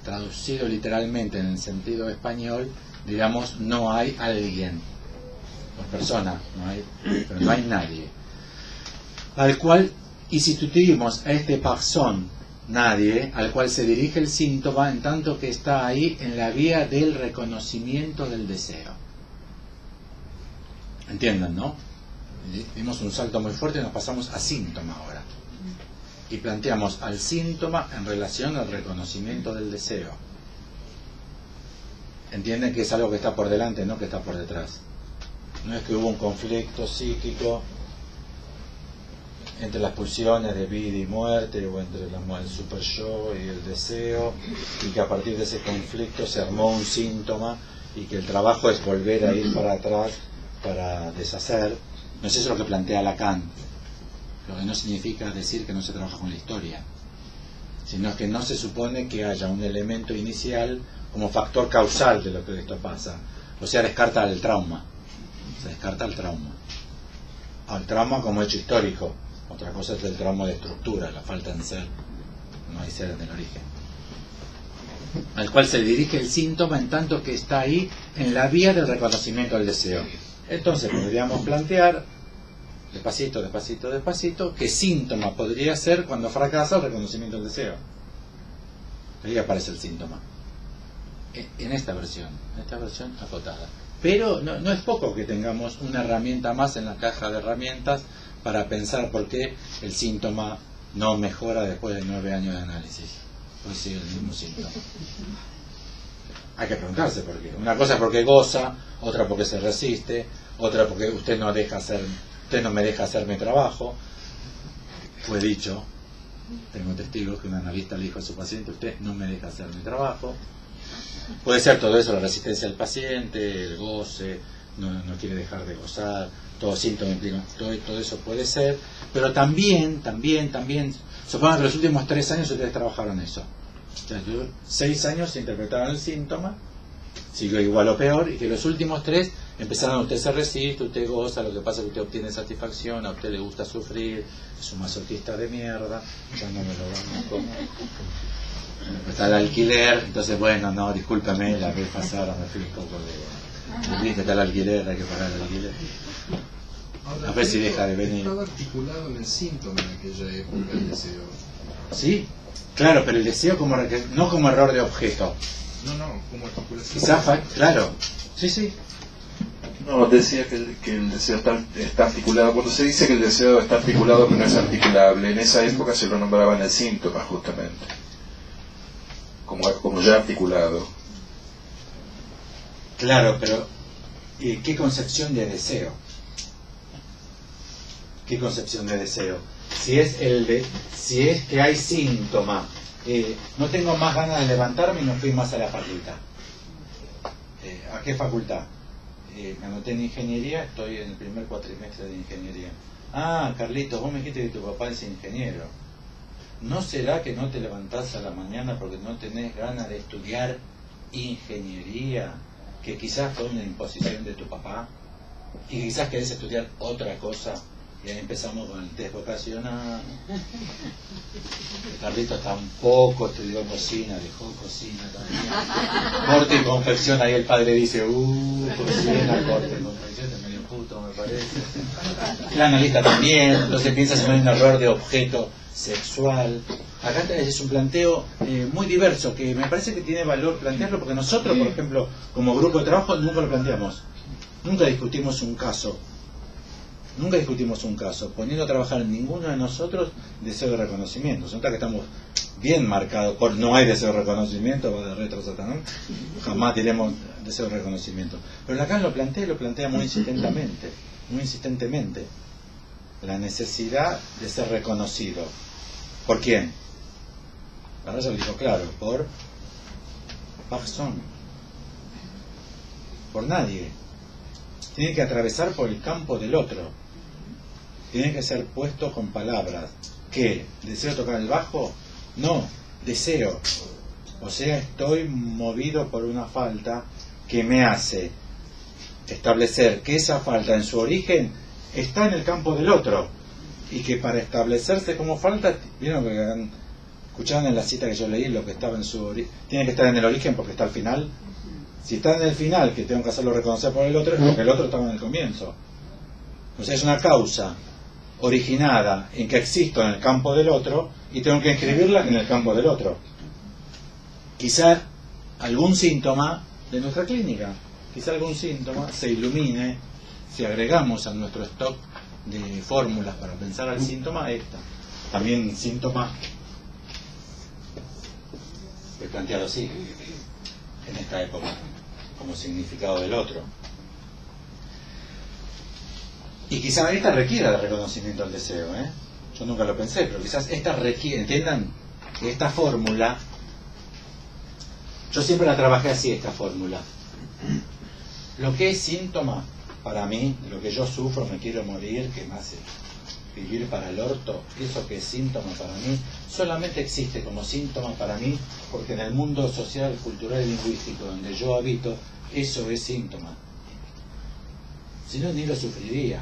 Traducido literalmente en el sentido español, digamos, no hay alguien. por persona, pero no hay nadie. Al cual, y sustituimos a este persona, nadie, al cual se dirige el síntoma, en tanto que está ahí en la vía del reconocimiento del deseo. ¿Entiendan, no? Dimos un salto muy fuerte y nos pasamos a síntoma ahora. Y planteamos al síntoma en relación al reconocimiento del deseo. Entienden que es algo que está por delante, no que está por detrás. No es que hubo un conflicto psíquico entre las pulsiones de vida y muerte, o entre el super yo y el deseo, y que a partir de ese conflicto se armó un síntoma, y que el trabajo es volver a ir para atrás para deshacer. No es eso lo que plantea Lacan, lo que no significa decir que no se trabaja con la historia, sino que no se supone que haya un elemento inicial como factor causal de lo que esto pasa. O sea, descarta el trauma. Se descarta el trauma. El trauma como hecho histórico. Otra cosa es el trauma de estructura, la falta en ser. No hay ser en el origen. Al cual se dirige el síntoma en tanto que está ahí en la vía del reconocimiento del deseo. Entonces podríamos plantear, despacito, despacito, despacito, qué síntoma podría ser cuando fracasa el reconocimiento del deseo. Ahí aparece el síntoma. En esta versión acotada. Pero no es poco que tengamos una herramienta más en la caja de herramientas para pensar por qué el síntoma no mejora después de 9 años de análisis. Pues sigue el mismo síntoma. Hay que preguntarse por qué. Una cosa es porque goza, otra porque se resiste, otra porque usted no me deja hacer mi trabajo. Fue dicho, tengo testigos que un analista le dijo a su paciente: usted no me deja hacer mi trabajo. Puede ser todo eso, la resistencia del paciente, el goce, no quiere dejar de gozar, todo síntoma implica, todo eso puede ser, pero también, supongan que los últimos 3 años ustedes trabajaron eso. O sea, 6 años se interpretaron el síntoma, siguió igual o peor, y que los últimos 3 empezaron: usted se resiste, usted goza, lo que pasa es que usted obtiene satisfacción, a usted le gusta sufrir, es un masoquista de mierda, ya no me lo vamos a comer. Está el alquiler, entonces bueno, no, discúlpeme, la vez pasada me fui un poco de está el alquiler, hay que pagar el alquiler. Ahora, A ver si deja de venir. Estaba articulado en el síntoma en aquella época el deseo. Sí, claro, pero el deseo como no como error de objeto. No, como articulación. Quizá, claro, sí. No, decía que el deseo está articulado. Cuando se dice que el deseo está articulado pero no es articulable, en esa época se lo nombraban el síntoma justamente. Como ya articulado. Claro, pero ¿qué concepción de deseo? ¿Qué concepción de deseo? Si es que hay síntoma, no tengo más ganas de levantarme y no fui más a la facultad. ¿A qué facultad? Me anoté en ingeniería, estoy en el primer cuatrimestre de ingeniería. Ah, Carlitos, vos me dijiste que tu papá es ingeniero. ¿No será que no te levantás a la mañana porque no tenés ganas de estudiar ingeniería? Que quizás fue una imposición de tu papá y quizás querés estudiar otra cosa. Y ahí empezamos con el test vocacional. Carlitos tampoco estudió cocina, dejó cocina también. Corte y confección, ahí el padre dice: cocina, corte y confección, es medio puto me parece. El analista también, entonces piensas en un error de objeto sexual. Acá es un planteo muy diverso, que me parece que tiene valor plantearlo, porque nosotros, por ejemplo, como grupo de trabajo, nunca lo planteamos. Nunca discutimos un caso. Poniendo a trabajar en ninguno de nosotros deseo de reconocimiento. Se nota que estamos bien marcados por no hay deseo de reconocimiento, va de retro Satanás. Jamás diremos deseo de reconocimiento. Pero Lacan lo plantea muy insistentemente. La necesidad de ser reconocido. ¿Por quién? Ahora ya lo dijo claro, por persona. Por nadie. Tiene que atravesar por el campo del otro. Tiene que ser puesto con palabras. ¿Qué? ¿Deseo tocar el bajo? No, deseo. O sea, estoy movido por una falta que me hace establecer que esa falta en su origen está en el campo del otro. Y que para establecerse como falta, ¿vieron que escuchaban en la cita que yo leí lo que estaba en su origen? Tiene que estar en el origen porque está al final. Si está en el final, que tengo que hacerlo reconocer por el otro, es porque el otro estaba en el comienzo. O sea, es una causa originada en que existo en el campo del otro y tengo que inscribirla en el campo del otro. Quizá algún síntoma de nuestra clínica, quizá algún síntoma se ilumine si agregamos a nuestro stock de fórmulas para pensar al síntoma esta. También síntoma es planteado así en esta época como significado del otro. Y quizás esta requiera de reconocimiento al deseo, yo nunca lo pensé, pero quizás esta requiere, entiendan que esta fórmula, yo siempre la trabajé así, esta fórmula. Lo que es síntoma para mí, de lo que yo sufro, me quiero morir, que me hace vivir para el orto, eso que es síntoma para mí, solamente existe como síntoma para mí porque en el mundo social, cultural y lingüístico donde yo habito, eso es síntoma. Si no, ni lo sufriría.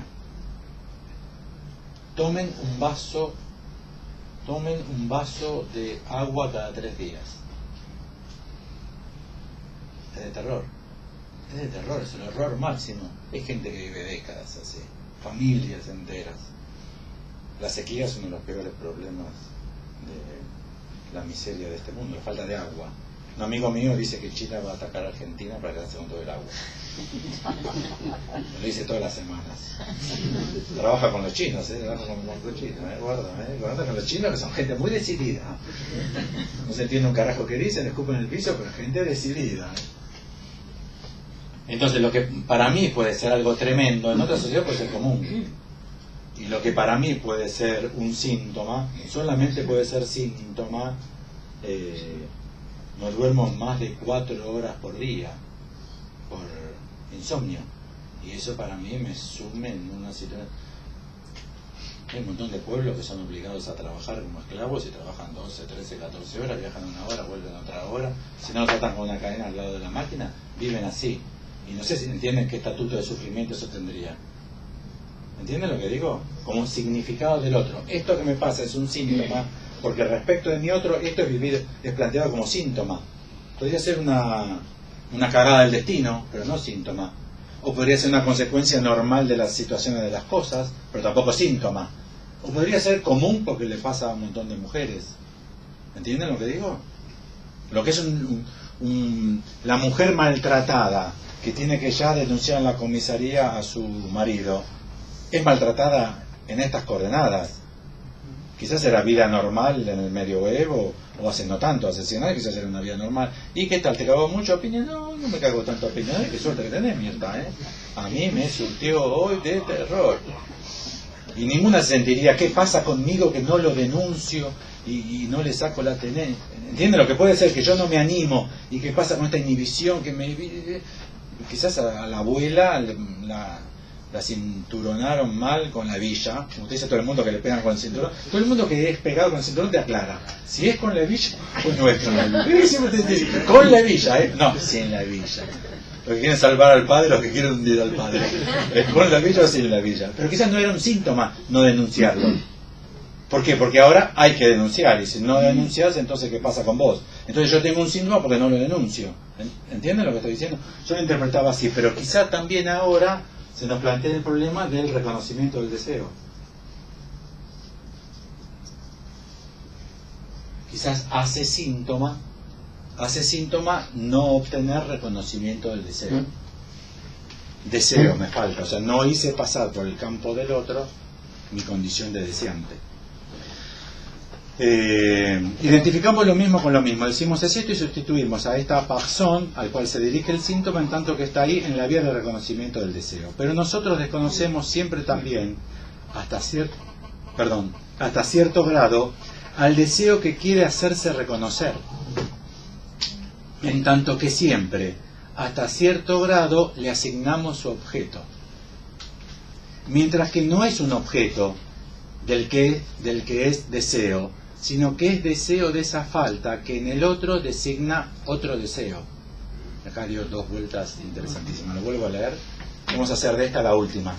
Tomen un vaso de agua cada 3 días. Es de terror. Es de terror, es el horror máximo. Hay gente que vive décadas así, familias enteras. La sequía es uno de los peores problemas de la miseria de este mundo, la falta de agua. Un amigo mío dice que China va a atacar a Argentina para quedarse con todo el agua. Lo dice todas las semanas. Trabaja con los chinos, trabaja con los chinos, guarda con los chinos, que son gente muy decidida. No se entiende un carajo que dice, le escupen el piso, pero gente decidida. Entonces lo que para mí puede ser algo tremendo, en otra sociedad puede ser común. Y lo que para mí puede ser un síntoma, solamente puede ser síntoma, no duermo más de 4 horas por día, por insomnio. Y eso para mí me sume en una situación. Hay un montón de pueblos que son obligados a trabajar como esclavos y trabajan 12, 13, 14 horas, viajan 1 hora, vuelven otra hora. Si no lo tratan con una cadena al lado de la máquina, viven así. Y no sé si entienden qué estatuto de sufrimiento eso tendría. ¿Entienden lo que digo? Como significado del otro. Esto que me pasa es un síntoma, porque respecto de mi otro, esto es planteado como síntoma. Podría ser una cagada del destino, pero no síntoma. O podría ser una consecuencia normal de las situaciones de las cosas, pero tampoco síntoma. O podría ser común porque le pasa a un montón de mujeres. ¿Entienden lo que digo? Lo que es la mujer maltratada, que tiene que ya denunciar en la comisaría a su marido, es maltratada en estas coordenadas. Quizás era vida normal en el medioevo, o hace no tanto, hace 100 años, quizás era una vida normal. ¿Y qué tal? ¿Te cagó mucho a piña? No, no me cago tanto a piña. Qué suerte que tenés, mierda, A mí me surtió hoy de terror. Y ninguna sentiría, ¿qué pasa conmigo que no lo denuncio y no le saco la tenencia? ¿Entienden lo que puede ser? Que yo no me animo. ¿Y qué pasa con esta inhibición que me... Quizás a la abuela la cinturonaron mal con la villa. Como usted dice, todo el mundo que le pegan con el cinturón, todo el mundo que es pegado con el cinturón te aclara. Si es con la villa, pues no es con la villa. Con la villa, no, sin la villa. Los que quieren salvar al padre, los que quieren hundir al padre. ¿Es con la villa o sin la villa? Pero quizás no era un síntoma no denunciarlo. ¿Por qué? Porque ahora hay que denunciar, y si no denuncias, entonces ¿qué pasa con vos? Entonces yo tengo un síntoma porque no lo denuncio. ¿Entienden lo que estoy diciendo? Yo lo interpretaba así, pero quizá también ahora se nos plantea el problema del reconocimiento del deseo. Quizás hace síntoma no obtener reconocimiento del deseo. Deseo me falta, o sea, no hice pasar por el campo del otro mi condición de deseante. Identificamos lo mismo con lo mismo, decimos es esto y sustituimos a esta persona al cual se dirige el síntoma en tanto que está ahí en la vía de reconocimiento del deseo. Pero nosotros desconocemos siempre también, hasta cierto grado, al deseo que quiere hacerse reconocer. En tanto que siempre, hasta cierto grado, le asignamos su objeto. Mientras que no es un objeto del que es deseo, sino que es deseo de esa falta que en el otro designa otro deseo. Acá dio 2 vueltas interesantísimas. Lo vuelvo a leer. Vamos a hacer de esta la última,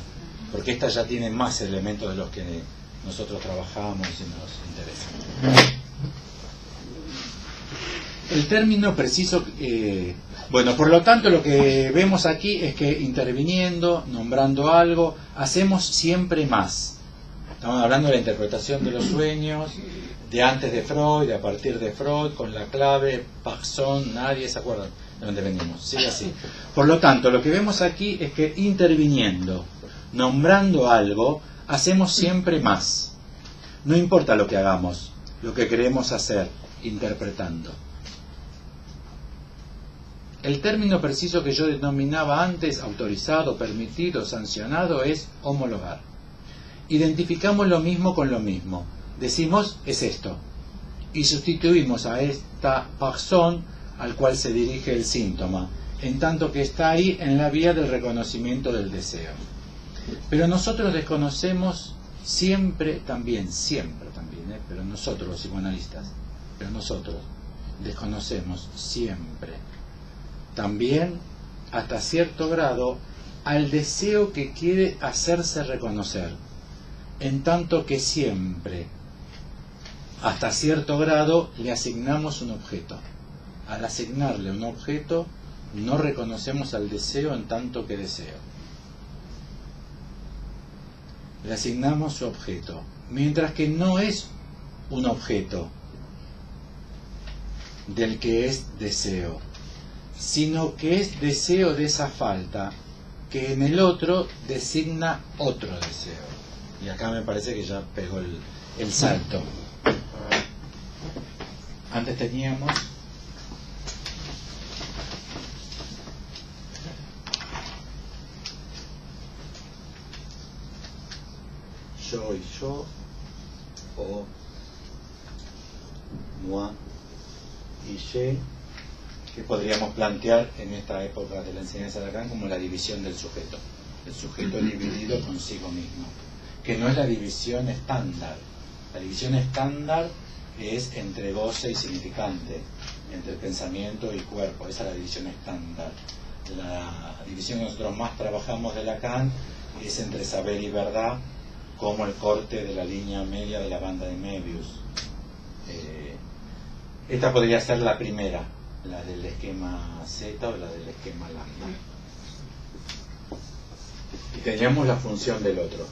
porque esta ya tiene más elementos de los que nosotros trabajamos y nos interesan. el término preciso, bueno, por lo tanto lo que vemos aquí es que interviniendo, nombrando algo, hacemos siempre más. Estamos hablando de la interpretación de los sueños, de antes de Freud, de a partir de Freud, con la clave, Parson, nadie se acuerda de dónde venimos, sigue así. Por lo tanto, lo que vemos aquí es que interviniendo, nombrando algo, hacemos siempre más. No importa lo que hagamos, lo que queremos hacer, interpretando. El término preciso que yo denominaba antes, autorizado, permitido, sancionado, es homologar. Identificamos lo mismo con lo mismo. Decimos, es esto. Y sustituimos a esta persona al cual se dirige el síntoma, en tanto que está ahí en la vía del reconocimiento del deseo. Pero nosotros desconocemos siempre también, pero nosotros los psicoanalistas, pero nosotros desconocemos siempre también, hasta cierto grado, al deseo que quiere hacerse reconocer, en tanto que siempre, hasta cierto grado, le asignamos un objeto. Al asignarle un objeto, no reconocemos al deseo en tanto que deseo. Le asignamos su objeto, mientras que no es un objeto del que es deseo, sino que es deseo de esa falta que en el otro designa otro deseo. Y acá me parece que ya pegó el salto. Antes teníamos yo y yo, o moi y je, que podríamos plantear en esta época de la enseñanza de Lacan como la división del sujeto. El sujeto dividido consigo mismo, que no es la división estándar. La división estándar es entre goce y significante, entre pensamiento y cuerpo. Esa es la división estándar. La división que nosotros más trabajamos de Lacan es entre saber y verdad, como el corte de la línea media de la banda de Möbius. Esta podría ser la primera, la del esquema Z o la del esquema lambda. Y teníamos la función del otro.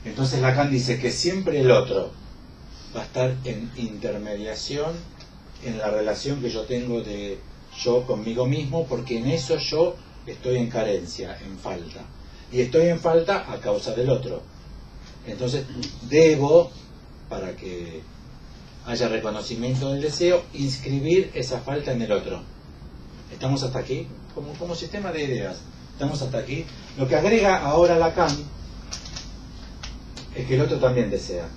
Entonces Lacan dice que siempre el otro va a estar en intermediación en la relación que yo tengo de yo conmigo mismo, porque en eso yo estoy en carencia, en falta. Y estoy en falta a causa del otro. Entonces debo, para que haya reconocimiento del deseo, inscribir esa falta en el otro. ¿Estamos hasta aquí? Como sistema de ideas. ¿Estamos hasta aquí? Lo que agrega ahora Lacan es que el otro también desea.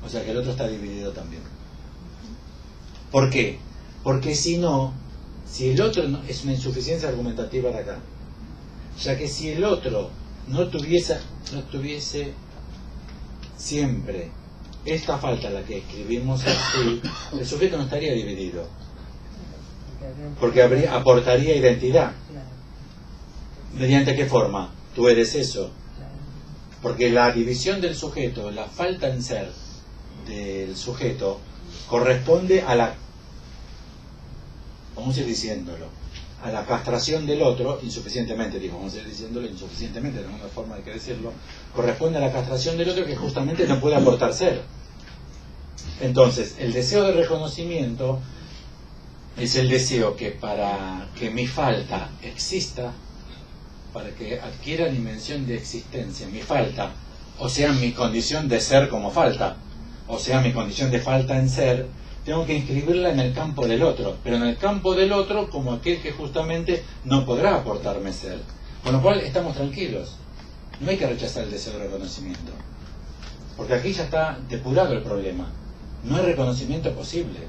O sea que el otro está dividido también. ¿Por qué? Porque si no, si el otro no, es una insuficiencia argumentativa de acá. Ya que si el otro no tuviese siempre esta falta, la que escribimos así, el sujeto no estaría dividido, porque aportaría identidad. ¿Mediante qué forma? Tú eres eso. Porque la división del sujeto, la falta en ser del sujeto, corresponde a la, vamos a ir diciéndolo, a la castración del otro, insuficientemente, digo, vamos a ir diciéndolo insuficientemente, de alguna forma hay que decirlo, corresponde a la castración del otro que justamente no puede aportar ser. Entonces, el deseo de reconocimiento es el deseo que para que mi falta exista, para que adquiera dimensión de existencia, mi falta, o sea, mi condición de ser como falta, o sea, mi condición de falta en ser, tengo que inscribirla en el campo del otro, pero en el campo del otro como aquel que justamente no podrá aportarme ser. Con lo cual estamos tranquilos, no hay que rechazar el deseo de reconocimiento, porque aquí ya está depurado el problema, no hay reconocimiento posible,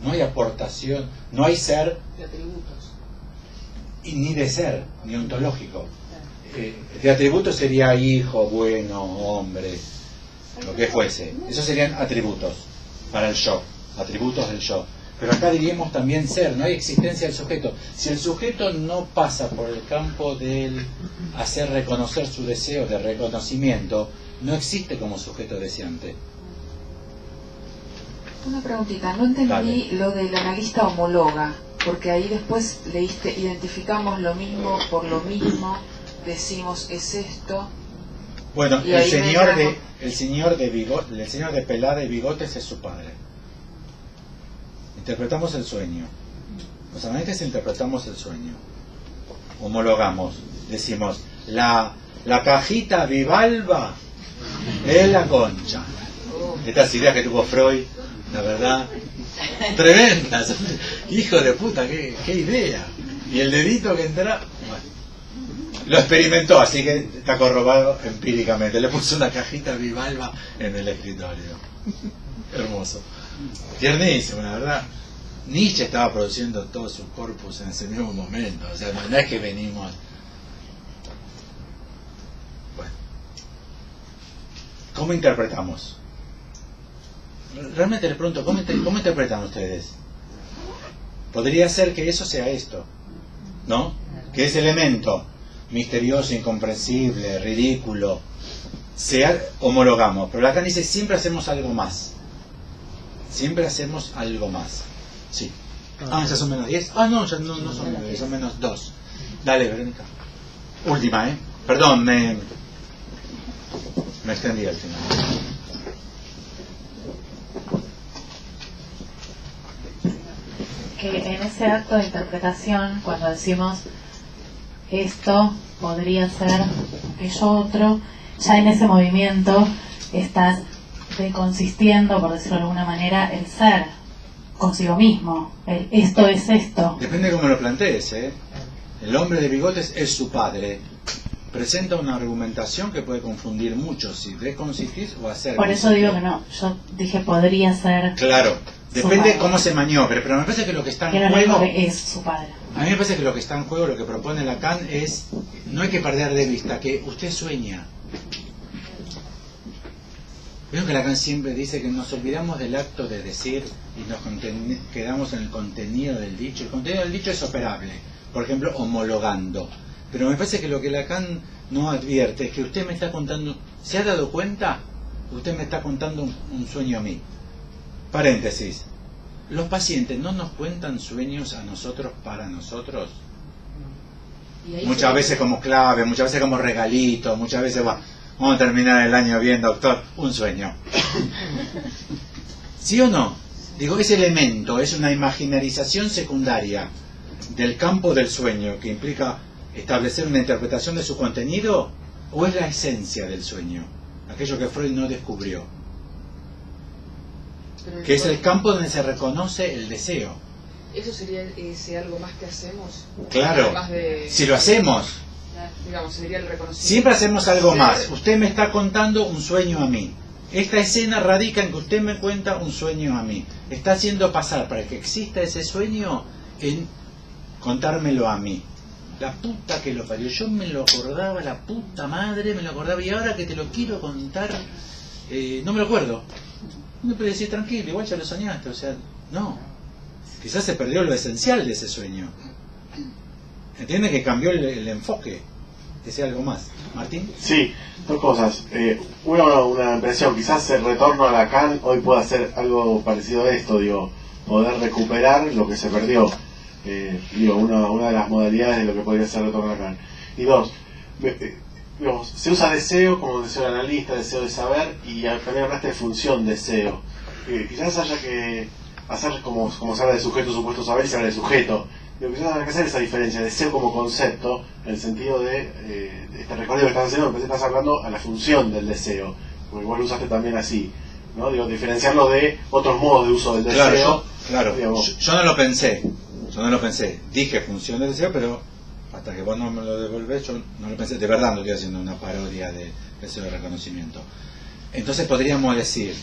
no hay aportación, no hay ser de atributos. Y ni de ser, ni ontológico. De atributos sería hijo, bueno, hombre, lo que fuese. Esos serían atributos para el yo, atributos del yo. Pero acá diríamos también ser, no hay existencia del sujeto. Si el sujeto no pasa por el campo del hacer reconocer su deseo de reconocimiento, no existe como sujeto deseante. Una preguntita, no entendí Dale. lo del analista homóloga, porque ahí después leíste, identificamos lo mismo por lo mismo, decimos es esto. Bueno, Y el ahí señor me llamo- el señor de pelada y bigotes es su padre. Interpretamos el sueño. Los analistas interpretamos el sueño. Homologamos. Decimos, la cajita bivalva es la concha. Estas ideas que tuvo Freud, la verdad, tremendas. Hijo de puta, qué idea. Y el dedito que entra, bueno, lo experimentó, así que está corroborado empíricamente. Le puso una cajita bivalva en el escritorio. Hermoso. Tiernísimo, la verdad. Nietzsche estaba produciendo todo su corpus en ese mismo momento. O sea, no es que venimos... Bueno. ¿Cómo interpretamos? Realmente les pregunto, ¿cómo interpretan ustedes? Podría ser que eso sea esto, ¿no? Que ese elemento misterioso, incomprensible, ridículo, sea, homologamos. Pero acá dice, siempre hacemos algo más. Siempre hacemos algo más. Sí. Ah, ya son menos 10. Ah, no, ya no son menos 10, son menos 2. Dale, Verónica. Última, ¿eh? Perdón, me extendí al final. Que en ese acto de interpretación, cuando decimos esto podría ser aquello otro, ya en ese movimiento estás deconsistiendo, por decirlo de alguna manera, el ser consigo mismo, el esto es esto. Depende de cómo lo plantees, ¿eh? El hombre de bigotes es su padre. Presenta una argumentación que puede confundir mucho si deconsistís o hacer. Por eso digo que no, yo dije podría ser. Claro, depende de cómo se maniobre, pero me parece que lo que está que en no juego... que es su padre. A mí me parece que lo que está en juego, lo que propone Lacan es, no hay que perder de vista que usted sueña. Veo que Lacan siempre dice que nos olvidamos del acto de decir y nos quedamos en el contenido del dicho. El contenido del dicho es operable, por ejemplo, homologando. Pero me parece que lo que Lacan no advierte es que usted me está contando, ¿se ha dado cuenta? Usted me está contando un sueño a mí. Paréntesis. ¿Los pacientes no nos cuentan sueños a nosotros para nosotros? Muchas veces como clave, muchas veces como regalito, muchas veces vamos a terminar el año bien, doctor, un sueño. ¿Sí o no? Digo, ese elemento es una imaginarización secundaria del campo del sueño que implica establecer una interpretación de su contenido, o es la esencia del sueño, aquello que Freud no descubrió, que es el campo donde se reconoce el deseo. ¿Eso sería ese algo más que hacemos? Claro, Además de, si lo hacemos, digamos, sería el reconocimiento. siempre hacemos algo más. Usted me está contando un sueño a mí. Esta escena radica en que usted me cuenta un sueño a mí. Está haciendo pasar para que exista ese sueño en contármelo a mí. La puta que lo parió. Yo me lo acordaba, la puta madre, me lo acordaba. Y ahora que te lo quiero contar, no me lo acuerdo. No puede decir tranquilo, igual ya lo soñaste. O sea, no. Quizás se perdió lo esencial de ese sueño. ¿Entiende que cambió el enfoque? Ese algo más. ¿Martín? Sí, dos cosas. Una impresión, quizás el retorno a Lacan hoy pueda hacer algo parecido a esto, digo, poder recuperar lo que se perdió. Una de las modalidades de lo que podría ser el retorno a Lacan. Y dos, digamos, se usa deseo como deseo de analista, deseo de saber, y también hablaste de función deseo. Quizás haya que hacer como se habla de sujeto, supuesto saber, y se habla de sujeto. Quizás hay que hacer esa diferencia, deseo como concepto, en el sentido de este recorrido que estás haciendo, que estás hablando a la función del deseo, porque igual lo usaste también así, ¿no? Digo, diferenciarlo de otros modos de uso del deseo. Claro, yo no lo pensé, dije función del deseo, pero hasta que vos no me lo devolvés, yo no lo pensé, de verdad no estoy haciendo una parodia de deseo de reconocimiento. Entonces podríamos decir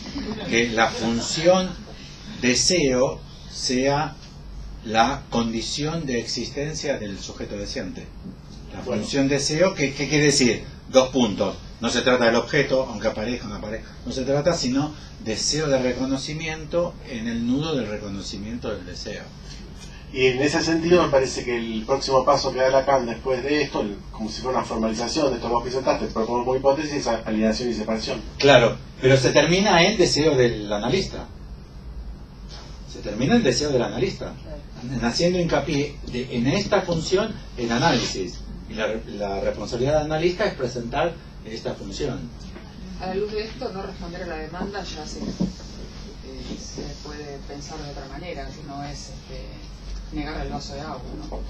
que la función deseo sea la condición de existencia del sujeto deseante. La función deseo, ¿qué quiere decir? 2 puntos. No se trata del objeto, aunque aparezca o no aparezca. No se trata, sino deseo de reconocimiento en el nudo del reconocimiento del deseo. Y en ese sentido me parece que el próximo paso que da Lacan después de esto, como si fuera una formalización de estos dos que presentaste, propongo como hipótesis, es alineación y separación. Claro, pero se termina el deseo del analista. Se termina el deseo del analista, haciendo hincapié en esta función en análisis. Y la responsabilidad del analista es presentar esta función. A la luz de esto, no responder a la demanda ya se puede pensar de otra manera, que no es negar el vaso de agua, ¿no?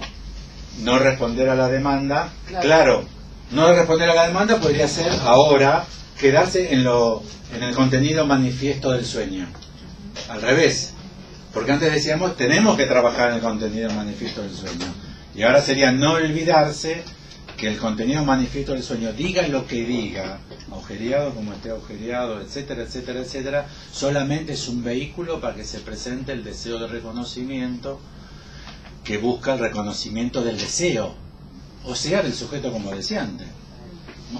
No responder a la demanda, claro, no responder a la demanda podría ser ahora quedarse en el contenido manifiesto del sueño. Al revés, porque antes decíamos tenemos que trabajar en el contenido manifiesto del sueño. Y ahora sería no olvidarse que el contenido manifiesto del sueño, diga lo que diga, agujereado como esté agujereado, etcétera, etcétera, etcétera, solamente es un vehículo para que se presente el deseo de reconocimiento que busca el reconocimiento del deseo, o sea, del sujeto como decía antes.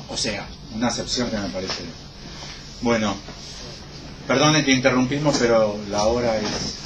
O sea, una acepción que me parece. Bueno, perdone que interrumpimos, pero la hora es...